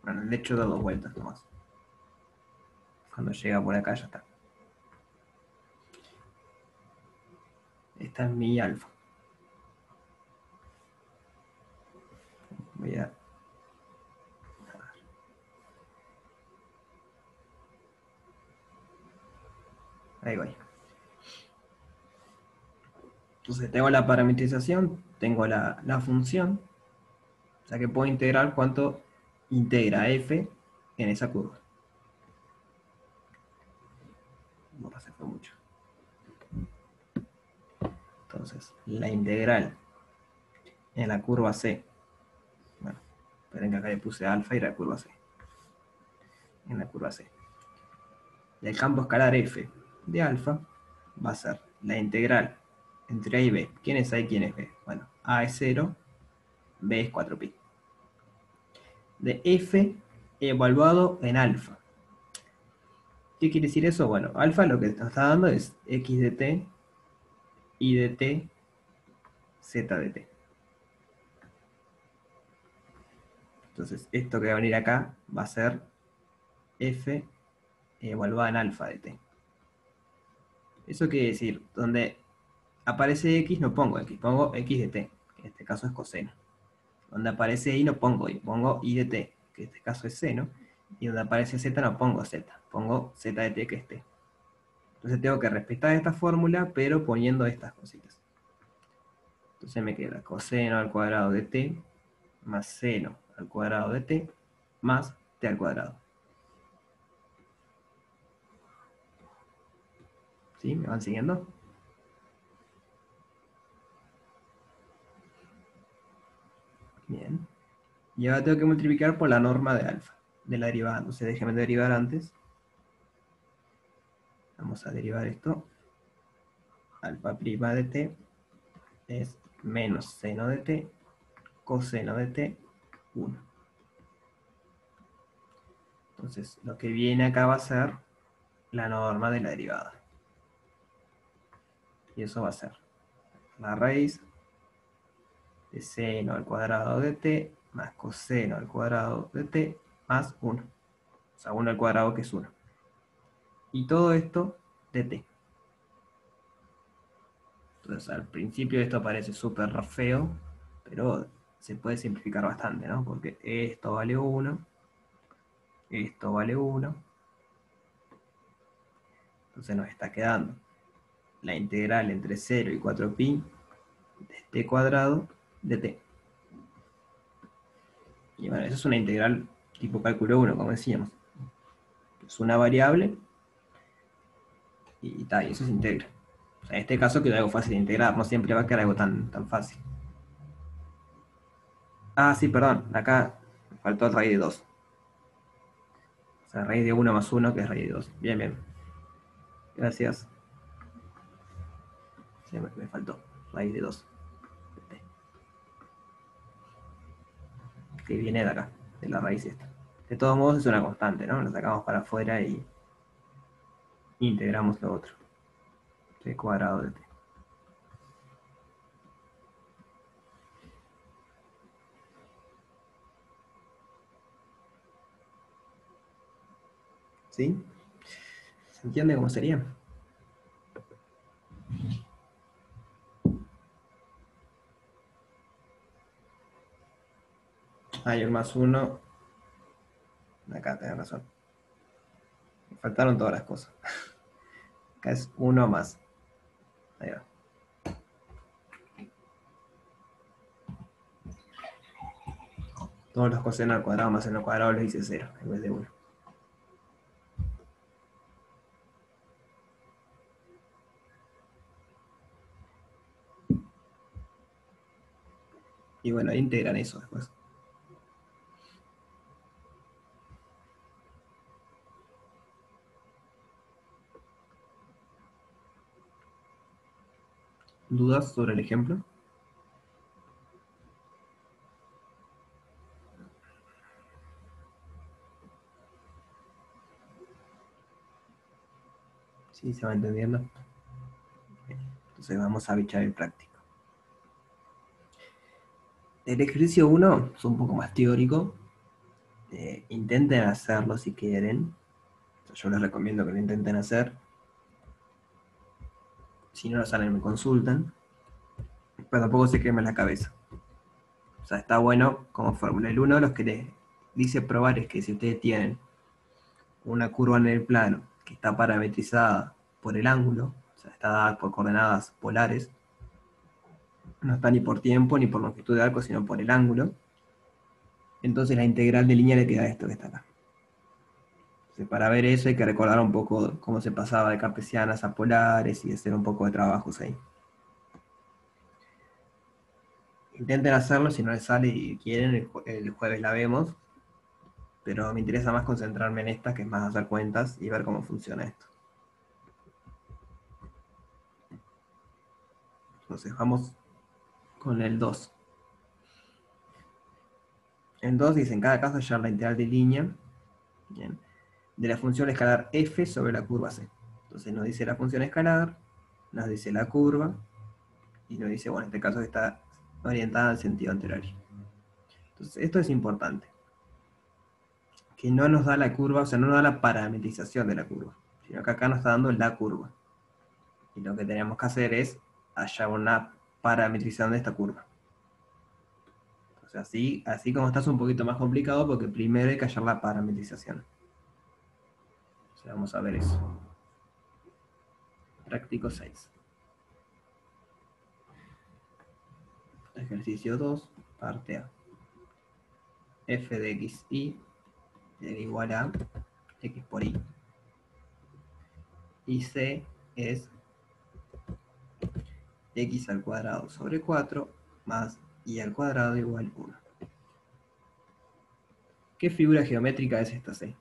Bueno, le echo 2 vueltas nomás. Cuando llega por acá ya está. Esta es mi alfa. Voy a... Ahí voy. Entonces tengo la parametrización, tengo la función, o sea que puedo integrar cuánto integra f en esa curva. No se fue mucho. Entonces, la integral en la curva C. Bueno, esperen que acá le puse alfa y la curva C. En la curva C. Del campo escalar f de alfa va a ser la integral entre a y b. ¿Quién es a y quién es b? Bueno, a es 0, b es 4pi. De f evaluado en alfa. ¿Qué quiere decir eso? Bueno, alfa lo que nos está dando es x de t, y de t, z de t. Entonces, esto que va a venir acá va a ser f evaluada en alfa de t. Eso quiere decir, donde aparece x no pongo x, pongo x de t, que en este caso es coseno. Donde aparece y no pongo y, pongo y de t, que en este caso es seno. Y donde aparece z no pongo z, pongo z de t que es t. Entonces tengo que respetar esta fórmula, pero poniendo estas cositas. Entonces me queda coseno al cuadrado de t más seno al cuadrado de t más t al cuadrado. ¿Sí? ¿Me van siguiendo? Bien. Y ahora tengo que multiplicar por la norma de alfa, de la derivada. Entonces déjenme derivar antes. Vamos a derivar esto. Alfa prima de t es menos seno de t, coseno de t, 1. Entonces lo que viene acá va a ser la norma de la derivada. Y eso va a ser la raíz de seno al cuadrado de t más coseno al cuadrado de t más 1. O sea, 1 al cuadrado que es 1. Y todo esto de t. Entonces al principio esto parece súper feo, pero se puede simplificar bastante, ¿no? Porque esto vale 1, esto vale 1. Entonces nos está quedando la integral entre 0 y 4pi de t cuadrado de t. Y bueno, eso es una integral tipo cálculo 1, como decíamos. Es una variable y tal, y eso se integra. O sea, en este caso queda algo fácil de integrar, no siempre va a quedar algo tan fácil. Ah, sí, perdón, acá me faltó raíz de 2. O sea, raíz de 1 más 1, que es raíz de 2. Bien, bien. Gracias. Sí, me faltó. Raíz de 2. Que viene de acá, de la raíz esta. De todos modos es una constante, ¿no? Lo sacamos para afuera y integramos lo otro. T cuadrado de t. ¿Sí? ¿Se entiende cómo sería? Hay un más 1. Acá tenés razón. Me faltaron todas las cosas. Acá es 1 más. Ahí va. Todos los cosenos al cuadrado más seno al cuadrado los hice 0 en vez de 1. Y bueno, integran eso después. ¿Dudas sobre el ejemplo? ¿Sí se va entendiendo? Entonces vamos a bichar el práctico. El ejercicio 1 es un poco más teórico. Intenten hacerlo si quieren. Yo les recomiendo que lo intenten hacer. Si no lo salen, me consultan. Pero tampoco se quemen la cabeza. O sea, está bueno como fórmula. El 1 los que les dice probar es que si ustedes tienen una curva en el plano que está parametrizada por el ángulo, o sea, está dada por coordenadas polares, no está ni por tiempo ni por longitud de arco, sino por el ángulo, entonces la integral de línea le queda esto que está acá. Entonces, para ver eso hay que recordar un poco cómo se pasaba de cartesianas a polares y hacer un poco de trabajos ahí. Intenten hacerlo, si no les sale y quieren, el jueves la vemos, pero me interesa más concentrarme en esta, que es más hacer cuentas y ver cómo funciona esto. Entonces vamos con el 2. En 2 dice, en cada caso hallar la integral de línea, bien, de la función escalar f sobre la curva c. Entonces nos dice la función escalar, nos dice la curva, y nos dice, bueno, en este caso está orientada en sentido anterior. Entonces esto es importante, que no nos da la curva, o sea, no nos da la parametrización de la curva, sino que acá nos está dando la curva. Y lo que tenemos que hacer es hallar una parametrización de esta curva. Entonces así como está es un poquito más complicado, porque primero hay que hallar la parametrización. O sea, vamos a ver eso. Práctico 6. Ejercicio 2, parte A. F de x y es igual a x por y. Y c es x al cuadrado sobre 4 más y al cuadrado igual 1. ¿Qué figura geométrica es esta c?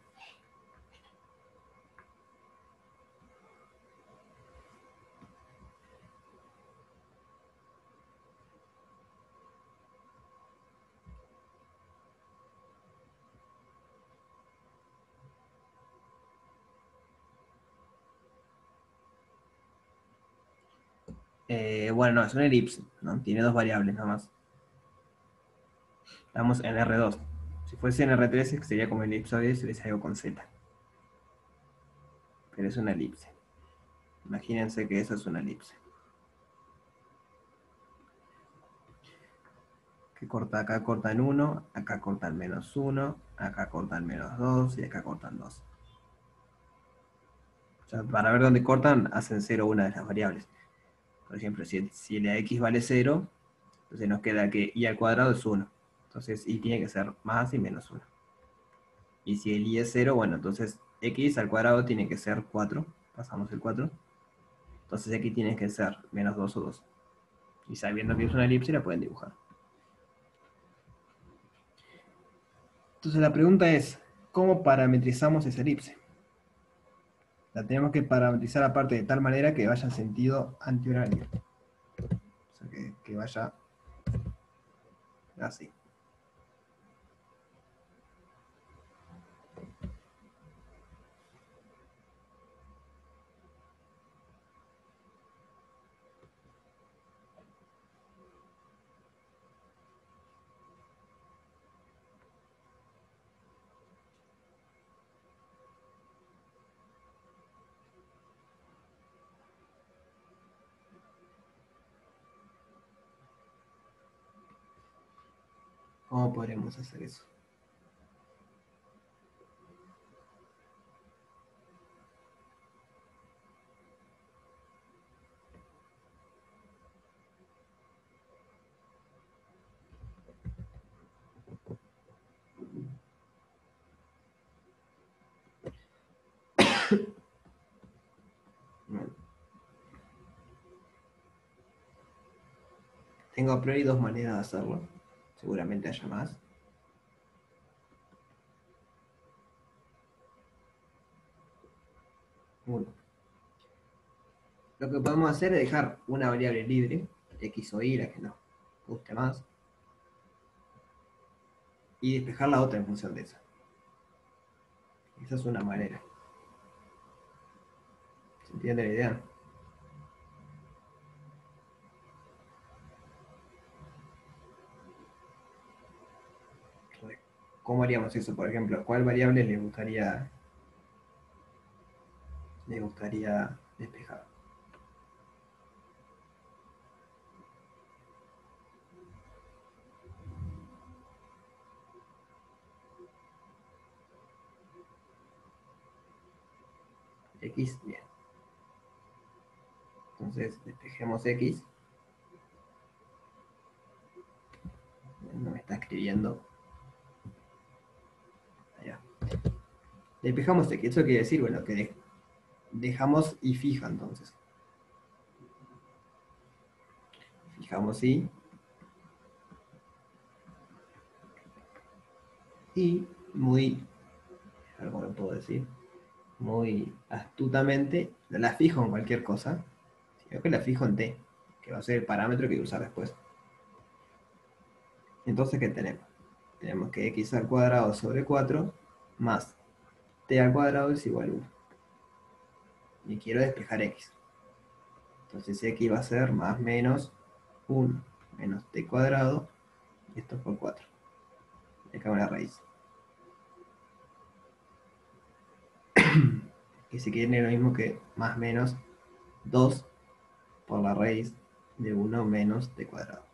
Bueno, no, es una elipse, ¿no? Tiene dos variables nada más. Estamos en R2. Si fuese en R3 sería como elipsoide si hubiese algo con Z. Pero es una elipse. Imagínense que eso es una elipse. Que corta acá, cortan 1, acá cortan menos 1, acá cortan menos 2 y acá cortan 2. O sea, para ver dónde cortan, hacen 0 una de las variables. Por ejemplo, si la x vale 0, entonces nos queda que y al cuadrado es 1. Entonces y tiene que ser más y menos 1. Y si el y es 0, bueno, entonces x al cuadrado tiene que ser 4. Pasamos el 4. Entonces aquí tiene que ser menos 2 o 2. Y sabiendo que es una elipse, la pueden dibujar. Entonces la pregunta es, ¿cómo parametrizamos esa elipse? La tenemos que parametrizar aparte de tal manera que vaya en sentido antihorario. O sea, que vaya así. ¿Cómo podremos hacer eso? Bueno, tengo a priori dos maneras de hacerlo. Seguramente haya más. Uno. Lo que podemos hacer es dejar una variable libre, x o y, la que nos guste más, y despejar la otra en función de esa. Esa es una manera. ¿Entienden la idea? ¿Cómo haríamos eso? Por ejemplo, ¿cuál variable le gustaría despejar? X, bien. Entonces, despejemos X. No me está escribiendo. Allá. Despejamos X. Eso quiere decir, bueno, que dejamos y fija entonces. Fijamos Y. Y muy, ¿cómo lo puedo decir? Muy astutamente, no la fijo en cualquier cosa, sino que la fijo en T, que va a ser el parámetro que voy a usar después. Entonces, ¿qué tenemos? Tenemos que x al cuadrado sobre 4 más t al cuadrado es igual a 1. Y quiero despejar x. Entonces x va a ser más menos 1 menos t cuadrado, y esto por 4. Le cago en la raíz. Que si quieren es lo mismo que más menos 2 por la raíz de 1 menos t cuadrado.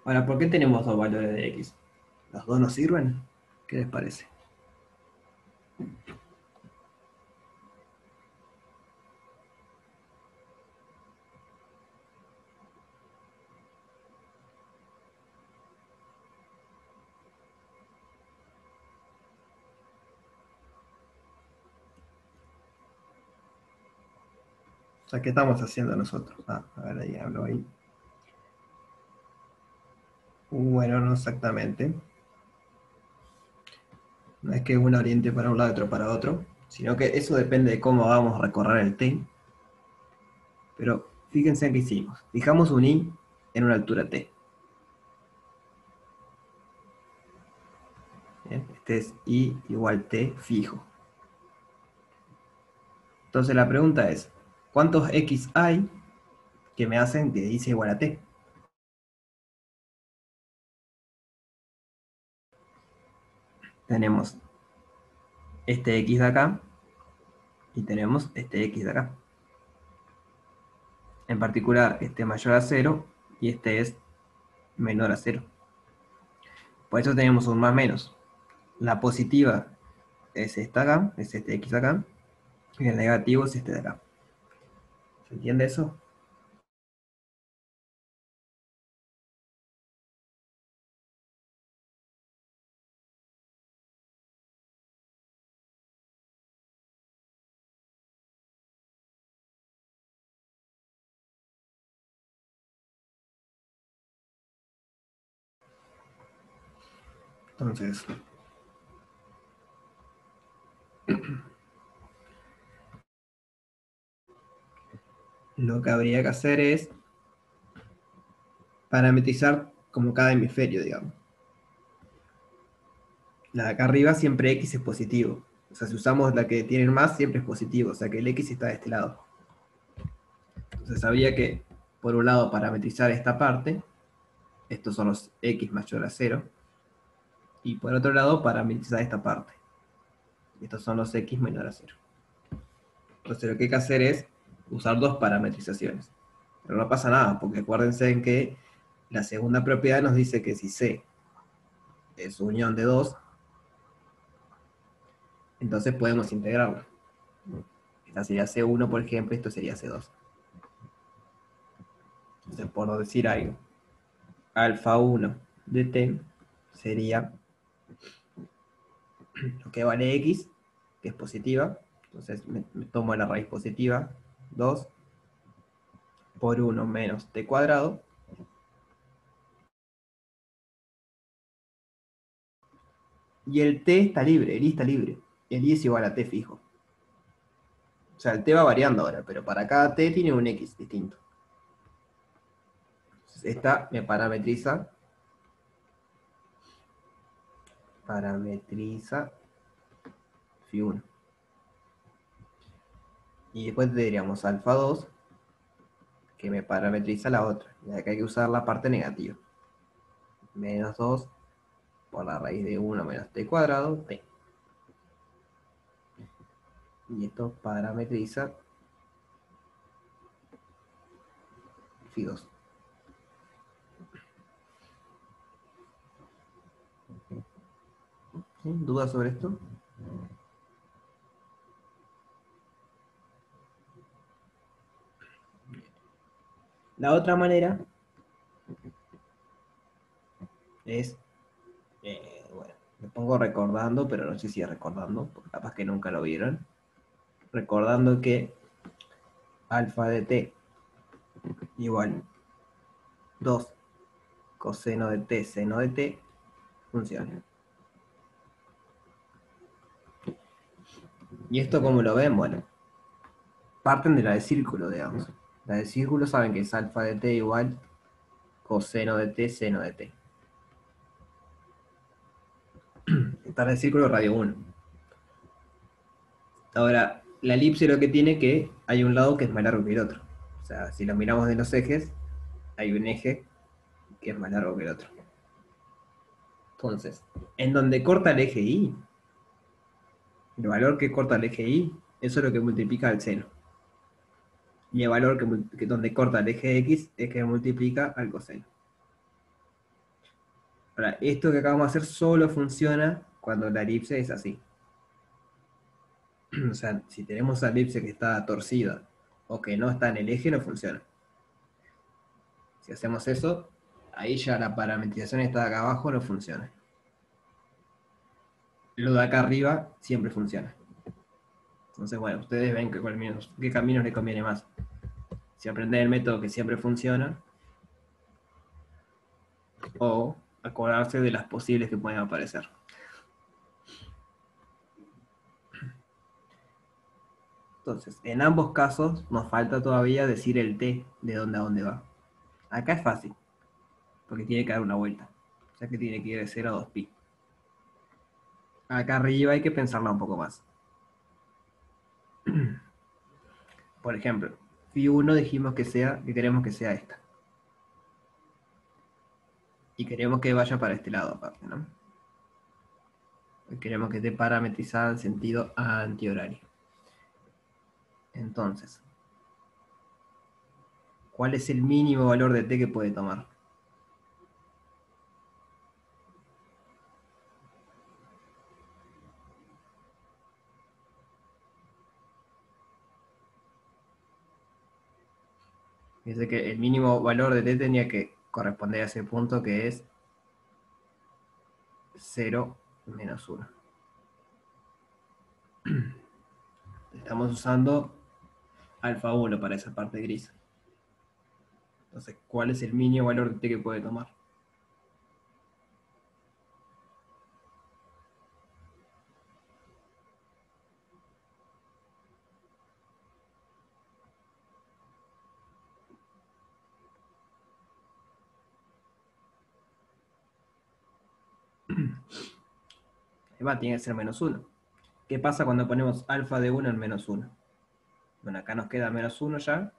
Ahora, ¿por qué tenemos dos valores de x? ¿Los dos nos sirven? ¿Qué les parece? O sea, ¿qué estamos haciendo nosotros? A ver, ahí hablo ahí. Bueno, no exactamente. No es que uno oriente para un lado y otro para otro, sino que eso depende de cómo vamos a recorrer el t. Pero fíjense en qué hicimos. Fijamos un y en una altura t. ¿Bien? Este es y igual t fijo. Entonces la pregunta es, ¿cuántos x hay que me hacen que y sea igual a t? Tenemos este x de acá y tenemos este x de acá. En particular, este es mayor a 0 y este es menor a 0. Por eso tenemos un más menos. La positiva es esta acá, es este x acá, y el negativo es este de acá. ¿Se entiende eso? Entonces, lo que habría que hacer es parametrizar como cada hemisferio, digamos. La de acá arriba siempre x es positivo. O sea, si usamos la que tienen más, siempre es positivo. O sea que el x está de este lado. Entonces habría que, por un lado, parametrizar esta parte. Estos son los x mayor a 0. Y por otro lado, parametrizar esta parte. Estos son los x menor a 0. Entonces lo que hay que hacer es usar dos parametrizaciones. Pero no pasa nada, porque acuérdense en que la segunda propiedad nos dice que si C es unión de 2, entonces podemos integrarlo. Esta sería C1, por ejemplo, esto sería C2. Entonces, por no decir algo, alfa 1 de t sería lo que vale x, que es positiva. Entonces me tomo la raíz positiva, 2 por 1 menos t cuadrado. Y el t está libre, el i está libre. El i es igual a t fijo. O sea, el t va variando ahora, pero para cada t tiene un x distinto. Entonces, esta me parametriza phi1. Y después tendríamos alfa 2, que me parametriza la otra. Y acá hay que usar la parte negativa. Menos 2 por la raíz de 1 menos t cuadrado, t. Y esto parametriza phi 2. ¿Sí? ¿Dudas sobre esto? La otra manera es, bueno, me pongo recordando, pero no sé si es recordando, porque capaz que nunca lo vieron. Recordando que alfa de t igual 2 coseno de t seno de t funciona. ¿Y esto cómo lo ven? Bueno, parten de la de círculo, digamos. La de círculo saben que es alfa de t igual coseno de t seno de t. Esta es la de círculo radio 1. Ahora, la elipse lo que tiene que hay un lado que es más largo que el otro. O sea, si lo miramos de los ejes, hay un eje que es más largo que el otro. Entonces, en donde corta el eje Y, el valor que corta el eje Y, eso es lo que multiplica al seno. Y el valor que donde corta el eje X es que multiplica al coseno. Ahora, esto que acabamos de hacer solo funciona cuando la elipse es así. O sea, si tenemos una elipse que está torcida o que no está en el eje, no funciona. Si hacemos eso, ahí ya la parametrización esta de acá abajo no funciona. Lo de acá arriba siempre funciona. Entonces, bueno, ustedes ven qué caminos les conviene más. Si aprenden el método que siempre funciona, o acordarse de las posibles que pueden aparecer. Entonces, en ambos casos nos falta todavía decir el t de dónde a dónde va. Acá es fácil, porque tiene que dar una vuelta. O sea que tiene que ir de 0 a 2pi. Acá arriba hay que pensarla un poco más. Por ejemplo, phi 1 dijimos que queremos que sea esta. Y queremos que vaya para este lado aparte, ¿no? Queremos que esté parametrizada en sentido antihorario. Entonces, ¿cuál es el mínimo valor de t que puede tomar? Dice que el mínimo valor de t tenía que corresponder a ese punto que es 0 menos 1. Estamos usando alfa 1 para esa parte gris. Entonces, ¿cuál es el mínimo valor de t que puede tomar? Además, tiene que ser menos 1. ¿Qué pasa cuando ponemos alfa de 1 en menos 1? Bueno, acá nos queda menos 1 ya.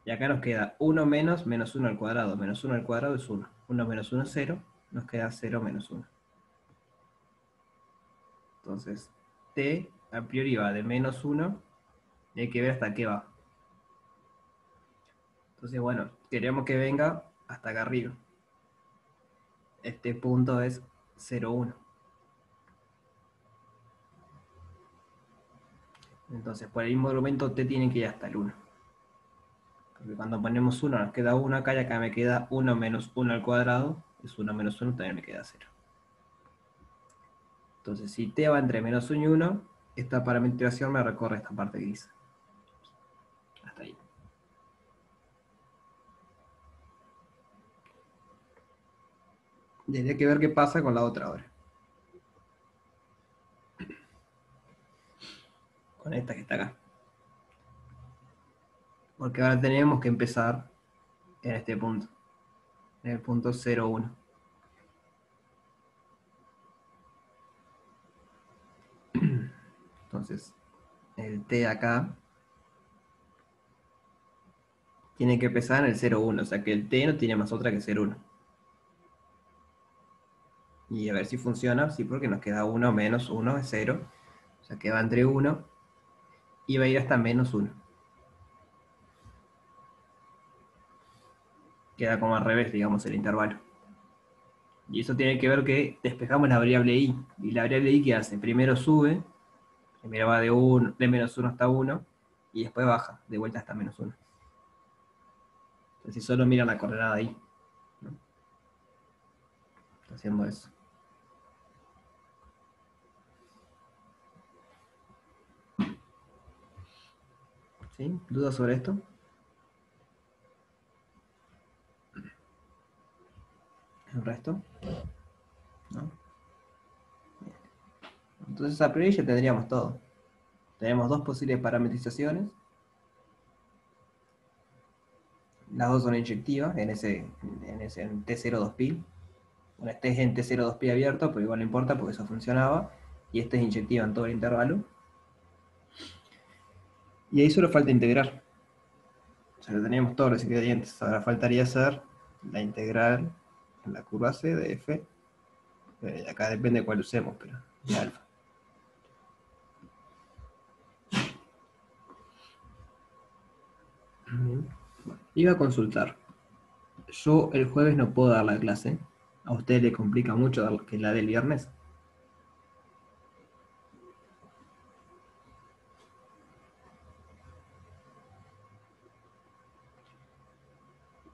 Y acá nos queda 1 menos menos 1 al cuadrado. Menos 1 al cuadrado es 1. 1 menos 1 es 0. Nos queda 0 menos 1. Entonces, t a priori va de menos 1 y hay que ver hasta qué va. Entonces, bueno, queremos que venga hasta acá arriba. Este punto es 0, 1. Entonces, por el mismo argumento, t tiene que ir hasta el 1. Porque cuando ponemos 1 nos queda 1 acá y acá me queda 1 menos 1 al cuadrado. Es 1 menos 1, también me queda 0. Entonces, si t va entre menos 1 y 1, esta parametrización me recorre esta parte gris. Hasta ahí. Tendría que ver qué pasa con la otra ahora. Con esta que está acá. Porque ahora tenemos que empezar en este punto. En el punto 0, 1. Entonces, el t acá tiene que pesar en el 0,1, o sea que el t no tiene más otra que 0,1. Y a ver si funciona, sí, porque nos queda 1 menos 1 es 0, o sea que va entre 1 y va a ir hasta menos 1. Queda como al revés, digamos, el intervalo. Y eso tiene que ver que despejamos la variable i. Y la variable i, ¿qué hace? Primero sube, primero va de menos 1 hasta 1, y después baja, de vuelta hasta menos 1. Entonces, si solo miran la coordenada i, ¿no? Está haciendo eso. ¿Sí? ¿Dudas sobre esto? ¿El resto? ¿No? Bien. Entonces, a priori ya tendríamos todo. Tenemos dos posibles parametrizaciones. Las dos son inyectivas en T02pi. Bueno, este es en T02pi abierto, pero igual no importa porque eso funcionaba. Y este es inyectiva en todo el intervalo. Y ahí solo falta integrar. O sea, tenemos todos los ingredientes. Ahora faltaría hacer la integral en la curva C de f. Acá depende de cuál usemos, pero de alfa. Bien. Bueno, iba a consultar. Yo el jueves no puedo dar la clase. ¿A usted le complica mucho dar que la del viernes?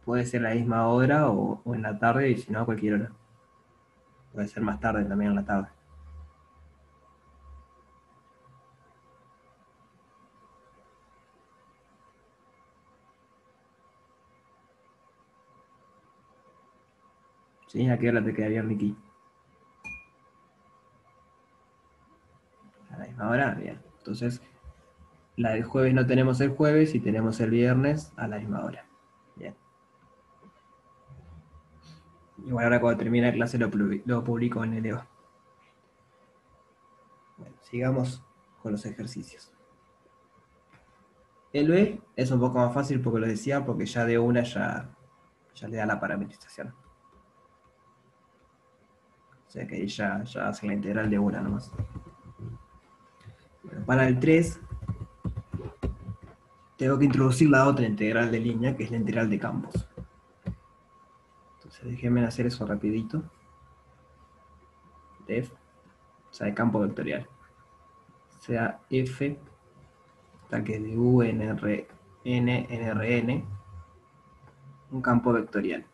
Puede ser a la misma hora o en la tarde, y si no, a cualquier hora. Puede ser más tarde también en la tarde. ¿Sí? ¿A qué hora te quedaría, Miki? A la misma hora, bien. Entonces, la del jueves no tenemos el jueves y tenemos el viernes a la misma hora. Bien. Igual ahora cuando termine la clase lo publico en el EVA. Bueno, sigamos con los ejercicios. El B es un poco más fácil porque lo decía, porque ya de una ya le da la parametrización. O sea que ahí ya hace la integral de una nomás. Bueno, para el 3 tengo que introducir la otra integral de línea, que es la integral de campos. Entonces déjenme hacer eso rapidito. Def, o sea, de campo vectorial. O sea, f, que es de u en Rn, un campo vectorial.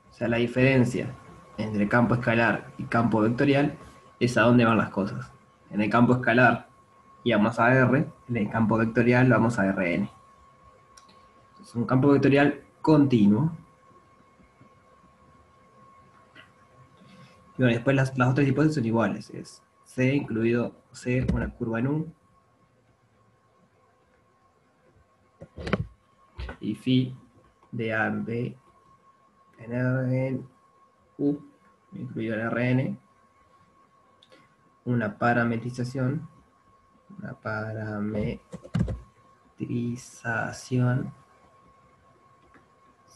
O sea, la diferencia entre campo escalar y campo vectorial es a dónde van las cosas. En el campo escalar íbamos a R, en el campo vectorial vamos a Rn. Es un campo vectorial continuo. Y bueno, después las otras hipótesis son iguales. Es C incluido C, una curva en U, y phi de A en B en R en U, incluido en Rn, una parametrización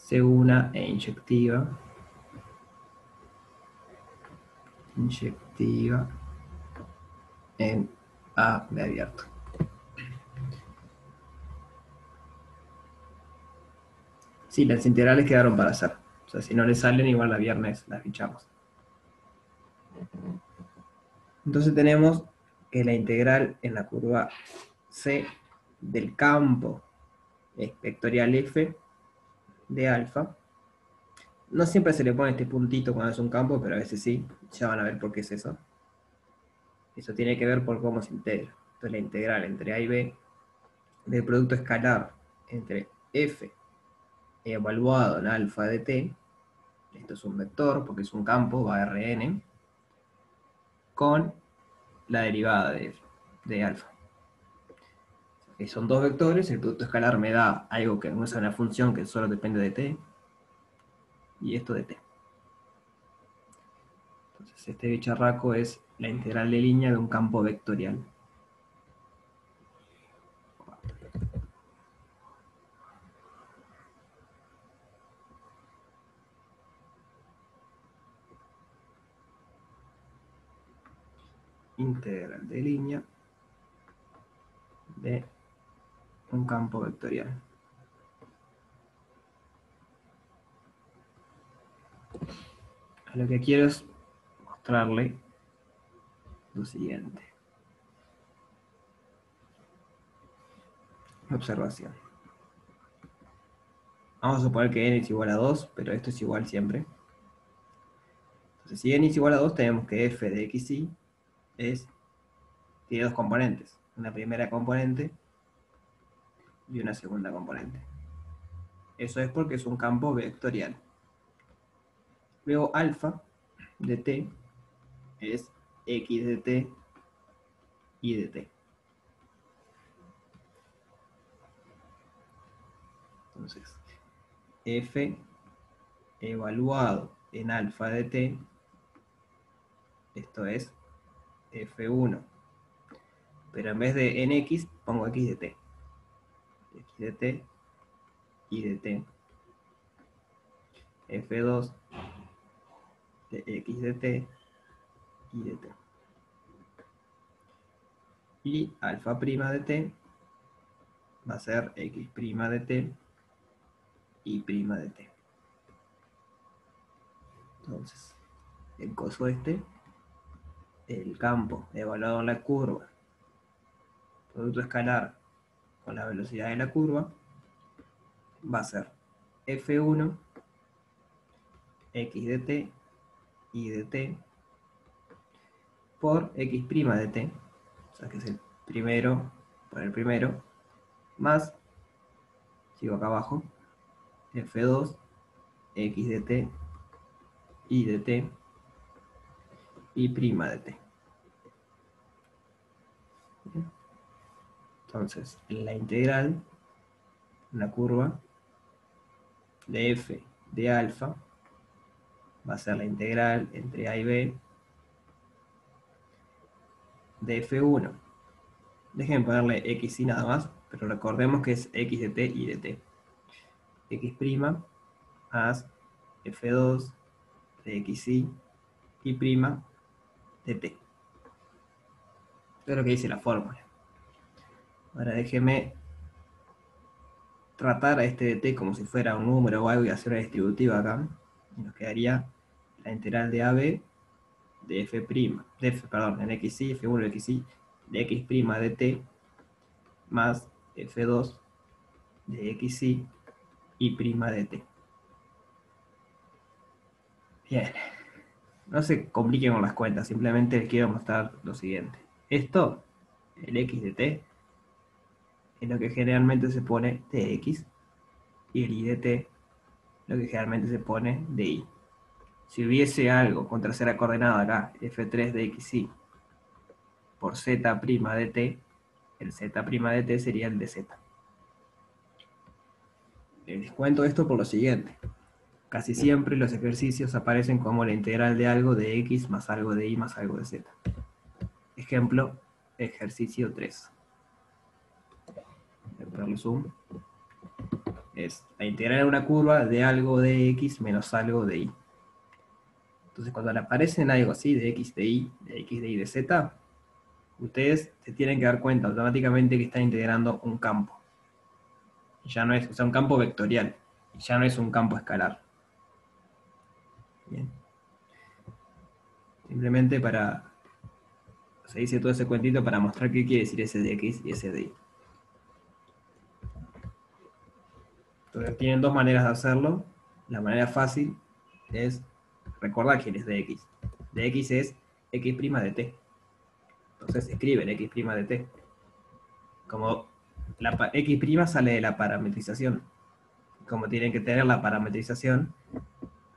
C1 e inyectiva en A de abierto. Sí, las integrales quedaron para hacer. O sea, si no le salen, igual la viernes las fichamos. Entonces tenemos que la integral en la curva C del campo es vectorial f de alfa. No siempre se le pone este puntito cuando es un campo, pero a veces sí. Ya van a ver por qué es eso. Eso tiene que ver por cómo se integra. Entonces la integral entre A y B del producto escalar entre f evaluado en alfa de t, esto es un vector porque es un campo, va a Rn, con la derivada de alfa. Que son dos vectores, el producto escalar me da algo que no es una función que solo depende de t, y esto de t. Entonces este bicharraco es la integral de línea de un campo vectorial. integral de línea de un campo vectorial. Lo que quiero es mostrarle lo siguiente. Observación. Vamos a suponer que n es igual a 2, pero esto es igual siempre. Entonces, si n es igual a 2, tenemos que f de xy tiene dos componentes. Una primera componente y una segunda componente. Eso es porque es un campo vectorial. Luego alfa de t es x de t y de t. Entonces, f evaluado en alfa de t, esto es f1. Pero en vez de en x, pongo x de t. X de t y de t. f2 de x de t y de t. Y alfa prima de t va a ser x prima de t y prima de t. Entonces, el coso el campo evaluado en la curva, producto escalar con la velocidad de la curva, va a ser f1 x de t y de t por x' de t, o sea que es el primero por el primero, más, sigo acá abajo, f2 x de t y de t y prima de t. Entonces, la integral, la curva de f de alfa va a ser la integral entre a y b de f1. Dejen ponerle x y nada más, pero recordemos que es x de t y de t. X' más f2 de xy y prima de t. Esto es lo que dice la fórmula. Ahora déjeme tratar a este de t como si fuera un número o algo y hacer una distributiva acá. Y nos quedaría la integral de AB de f', perdón, en xy, f1 de xy, de x' de t, más f2 de xy y prima de t. Bien, no se compliquen con las cuentas, simplemente les quiero mostrar lo siguiente. Esto, el x de t, es lo que generalmente se pone de x, y el y de t, lo que generalmente se pone de y. Si hubiese algo con tercera coordenada acá, f3 de xy, por z' de t, el z' de t sería el de z. Les cuento esto por lo siguiente. Casi siempre los ejercicios aparecen como la integral de algo de x más algo de y más algo de z. Ejemplo, ejercicio 3. Voy a ponerle zoom. Es la integral de una curva de algo de x menos algo de y. Entonces, cuando le aparecen algo así de x de y, de x de y de z, ustedes se tienen que dar cuenta automáticamente que están integrando un campo. Y ya no es, o sea, un campo vectorial. Y ya no es un campo escalar. Bien. Simplemente se dice todo ese cuentito para mostrar qué quiere decir ese de x y ese de y. Entonces tienen dos maneras de hacerlo. La manera fácil es recordar quién es de x. De x es x' de t. Entonces escriben x' de t. Como la x' sale de la parametrización. Como tienen que tener la parametrización,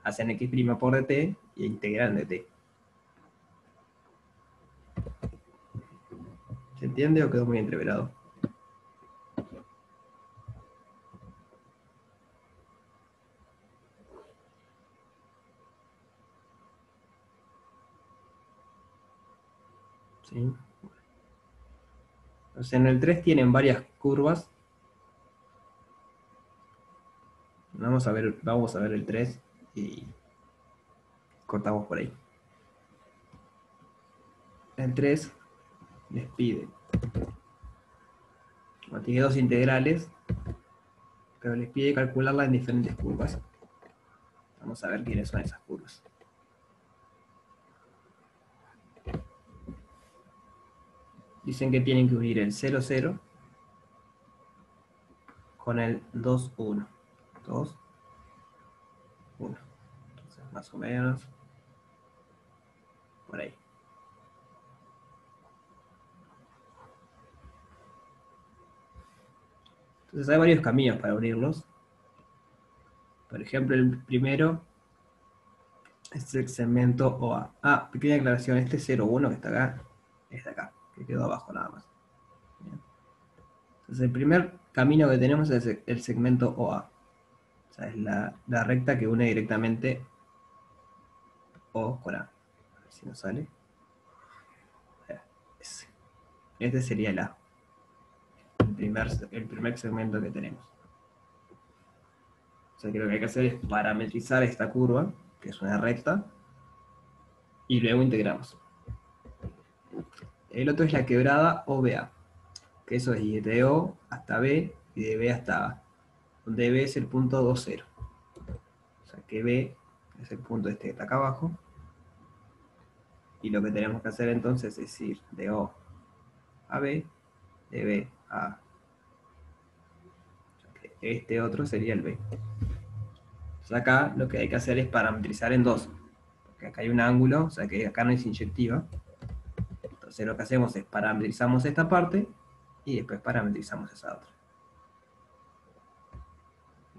hacen x' por dt y integran dt. ¿Se entiende o quedó muy entreverado? ¿Sí? Entonces en el 3 tienen varias curvas. Vamos a ver el 3 y cortamos por ahí. el 3 les pide, bueno, tiene dos integrales, pero les pide calcularla en diferentes curvas. Vamos a ver quiénes son esas curvas. Dicen que tienen que unir el 0, 0 con el 2, 1. 2, 1. Entonces, más o menos por ahí. Entonces hay varios caminos para unirlos. Por ejemplo, el primero es el segmento OA. Ah, pequeña aclaración, este 0,1 que está acá, es de acá, que quedó abajo nada más. Bien. Entonces el primer camino que tenemos es el segmento OA. O sea, es la recta que une directamente O con A. A ver si nos sale. Ese. Este sería el A. El primer segmento que tenemos. O sea que lo que hay que hacer es parametrizar esta curva, que es una recta, y luego integramos. El otro es la quebrada OBA, que eso es ir de O hasta B y de B hasta A, donde B es el punto 2, 0. O sea que B es el punto este que está acá abajo, y lo que tenemos que hacer entonces es ir de O a B, de B a A. O sea que este otro sería el B. Entonces acá lo que hay que hacer es parametrizar en dos, porque acá hay un ángulo, o sea que acá no es inyectiva. Entonces lo que hacemos es parametrizamos esta parte y después parametrizamos esa otra.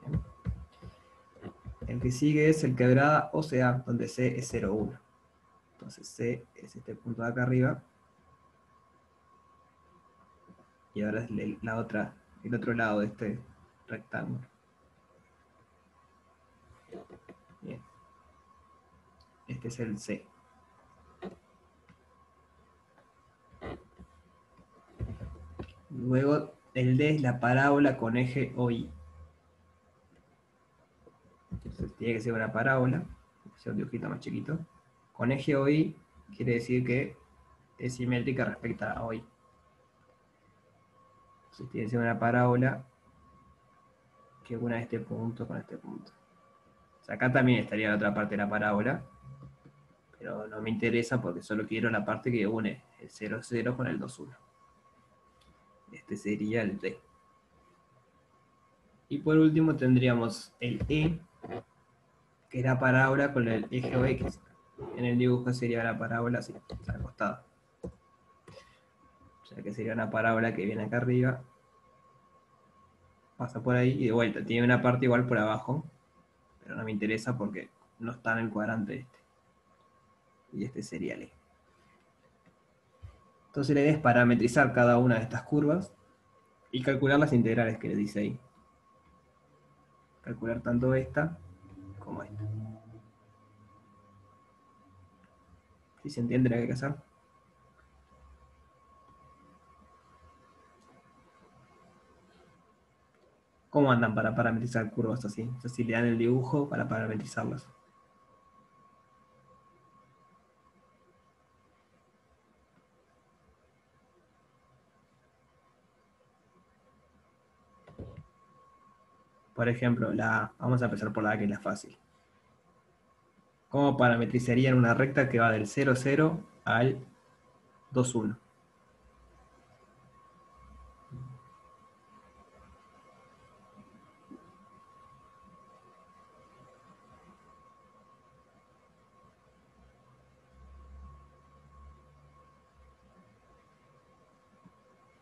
Bien. El que sigue es el quebrada OCA, donde C es 0,1. Entonces C es este punto de acá arriba. Y ahora es el otro lado de este rectángulo. Bien. Este es el C. Luego el D es la parábola con eje OI. Entonces tiene que ser una parábola, sea un dibujito más chiquito. Con eje OI quiere decir que es simétrica respecto a OI. Entonces tiene que ser una parábola que una este punto con este punto. O sea, acá también estaría la otra parte de la parábola, pero no me interesa porque solo quiero la parte que une el 0, 0 con el 2, 1. Este sería el D. Y por último tendríamos el E, que es la parábola con el eje OX. En el dibujo sería la parábola así, al costado. O sea que sería una parábola que viene acá arriba, pasa por ahí y de vuelta. Tiene una parte igual por abajo, pero no me interesa porque no está en el cuadrante este. Y este sería el E. Entonces la idea es parametrizar cada una de estas curvas y calcular las integrales que le dice ahí. Calcular tanto esta como esta. ¿Sí se entiende lo que hay que hacer? ¿Cómo andan para parametrizar curvas así? O sea, si le dan el dibujo para parametrizarlas. Por ejemplo, vamos a empezar por la A, que es la fácil. ¿Cómo parametrizarían una recta que va del 0, 0 al 2, 1?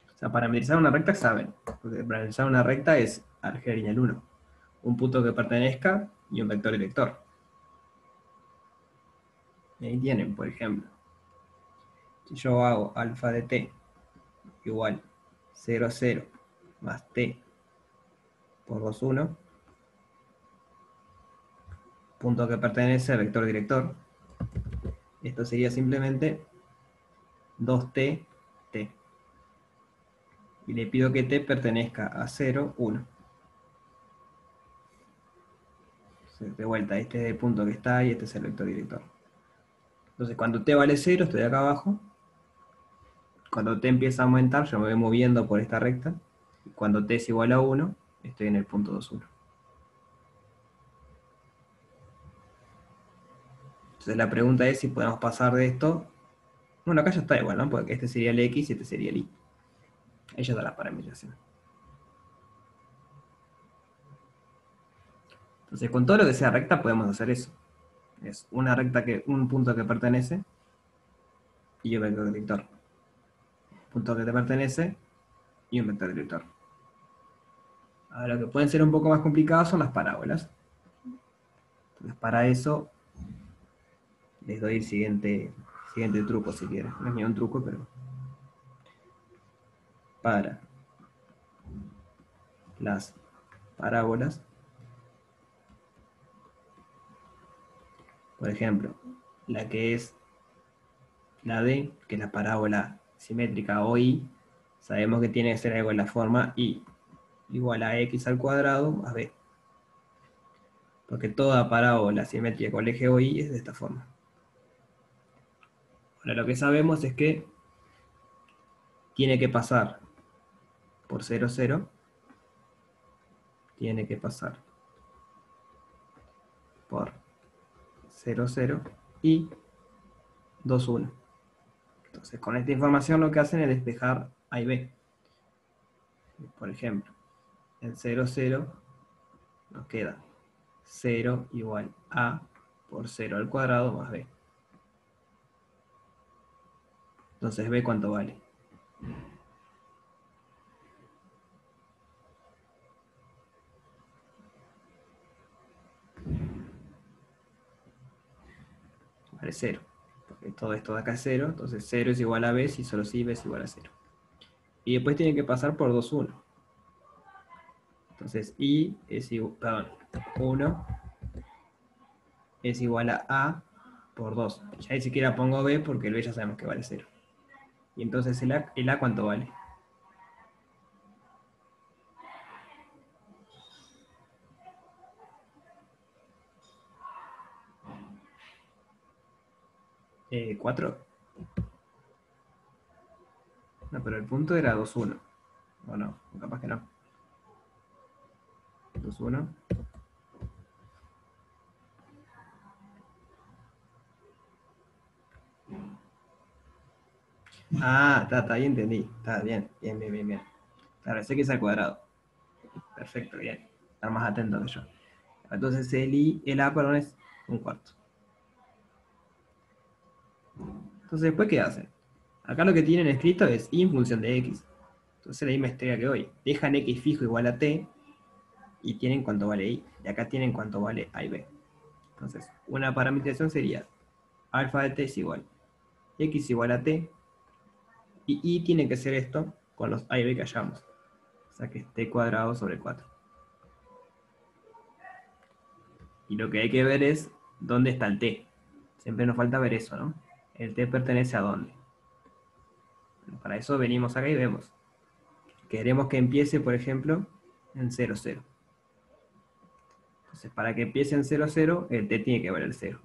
O sea, parametrizar una recta saben, porque parametrizar una recta es álgebra lineal 1. Un punto que pertenezca y un vector director. Y ahí tienen, por ejemplo, si yo hago alfa de t igual 0, 0 más t por 2, 1, punto que pertenece al vector director, esto sería simplemente 2t, t. Y le pido que t pertenezca a 0, 1. De vuelta, este es el punto que está y este es el vector director. Entonces cuando t vale 0 estoy acá abajo, Cuando t empieza a aumentar, yo me voy moviendo por esta recta. Y cuando t es igual a 1, estoy en el punto 2, 1. Entonces la pregunta es si podemos pasar de esto. Bueno, acá ya está igual, ¿no? Porque este sería el x y este sería el y. Ahí ya está la parametrización. Entonces con todo lo que sea recta podemos hacer eso. Es una recta que un punto que pertenece y un vector director. Un punto que te pertenece y un vector director. Ahora, lo que pueden ser un poco más complicados son las parábolas. Entonces para eso les doy el siguiente truco si quieren. No es ni un truco, pero para las parábolas, por ejemplo, la que es la D, que es la parábola simétrica o Y, sabemos que tiene que ser algo en la forma Y igual a x al cuadrado más b. Porque toda parábola simétrica con el eje OY es de esta forma. Ahora lo que sabemos es que tiene que pasar por 0, 0. Tiene que pasar por 0, 0 y 2, 1. Entonces con esta información lo que hacen es despejar A y B. Por ejemplo, en 0, 0 nos queda 0 igual a por 0 al cuadrado más b. Entonces b cuánto vale. Vale 0. Porque todo esto de acá es 0. Entonces 0 es igual a b si solo si b es igual a 0. Y después tiene que pasar por 2, 1. Entonces i es igual, perdón, 1 es igual a por 2. Ya ni siquiera pongo b porque el b ya sabemos que vale 0. Y entonces el a ¿cuánto vale? ¿4? No, pero el punto era 2, 1. O no, capaz que no. 2, 1. Ah, está ahí entendí. Está bien, bien, bien, bien, bien. Claro, sé que es al cuadrado. Perfecto, bien. Estar más atento que yo. Entonces el a, perdón, es un cuarto. Entonces, ¿después qué hacen? Acá lo que tienen escrito es y en función de x. Entonces la misma historia que hoy. Dejan x fijo igual a t y tienen cuánto vale y. Y acá tienen cuánto vale a y b. Entonces, una parametrización sería alfa de t es igual x igual a t y tiene que ser esto con los a y b que hallamos. O sea que es t cuadrado sobre 4. Y lo que hay que ver es dónde está el t. Siempre nos falta ver eso, ¿no? ¿El t pertenece a dónde? Bueno, para eso venimos acá y vemos. Queremos que empiece, por ejemplo, en 0, 0. Entonces, para que empiece en 0, 0, el t tiene que valer 0.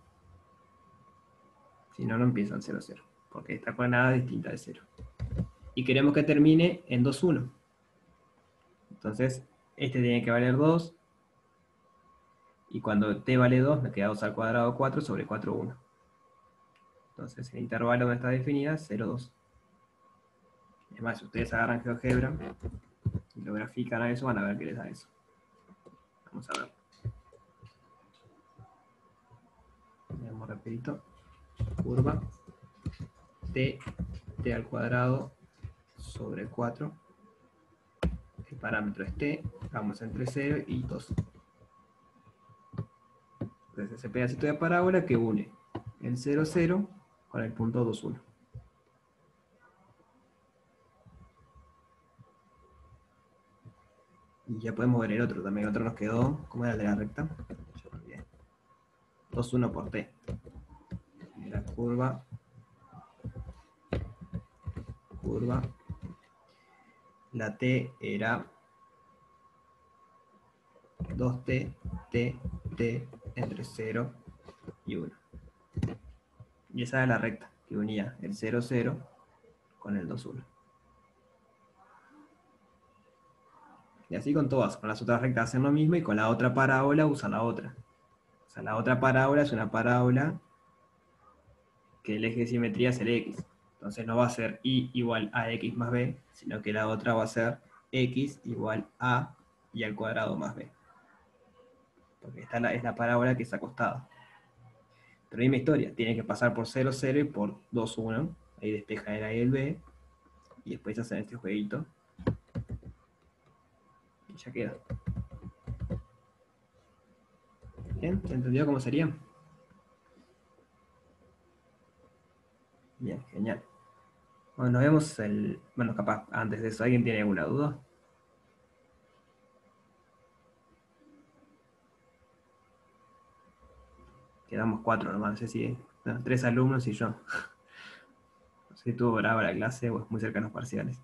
Si no, no empieza en 0, 0. Porque esta coordenada es distinta de 0. Y queremos que termine en 2, 1. Entonces, este tiene que valer 2. Y cuando t vale 2, me queda 2 al cuadrado 4 sobre 4, 1. Entonces, el intervalo donde está definida es 0, 2. Además, si ustedes agarran GeoGebra y lo grafican a eso, van a ver que les da eso. Vamos a ver. Veamos rapidito. Curva t al cuadrado sobre 4. El parámetro es t. Vamos entre 0 y 2. Entonces, ese pedacito de parábola que une el 0, 0 con el punto 2, 1. Y ya podemos ver el otro también. El otro nos quedó, ¿cómo era el de la recta? Ya me olvidé. 2, 1 por t. La curva. La t era 2t, t entre 0 y 1. Y esa era la recta que unía el 0, 0 con el 2,1. Y así con todas, con las otras rectas hacen lo mismo y con la otra parábola usan la otra. O sea, la otra parábola es una parábola que el eje de simetría es el x. Entonces no va a ser y igual a x más b, sino que la otra va a ser x igual a y al cuadrado más b. Porque esta es la parábola que es acostada. Pero misma historia, tiene que pasar por 0, 0 y por 2, 1. Ahí despeja el a y el b. Y después hacen este jueguito. Y ya queda. ¿Bien? ¿Se entendió cómo sería? Bien, genial. Bueno, nos vemos el... Bueno, capaz, antes de eso, ¿alguien tiene alguna duda? Quedamos 4 nomás, no sé si... No, 3 alumnos y yo. No sé si estuvo brava la clase o es muy cerca de los parciales.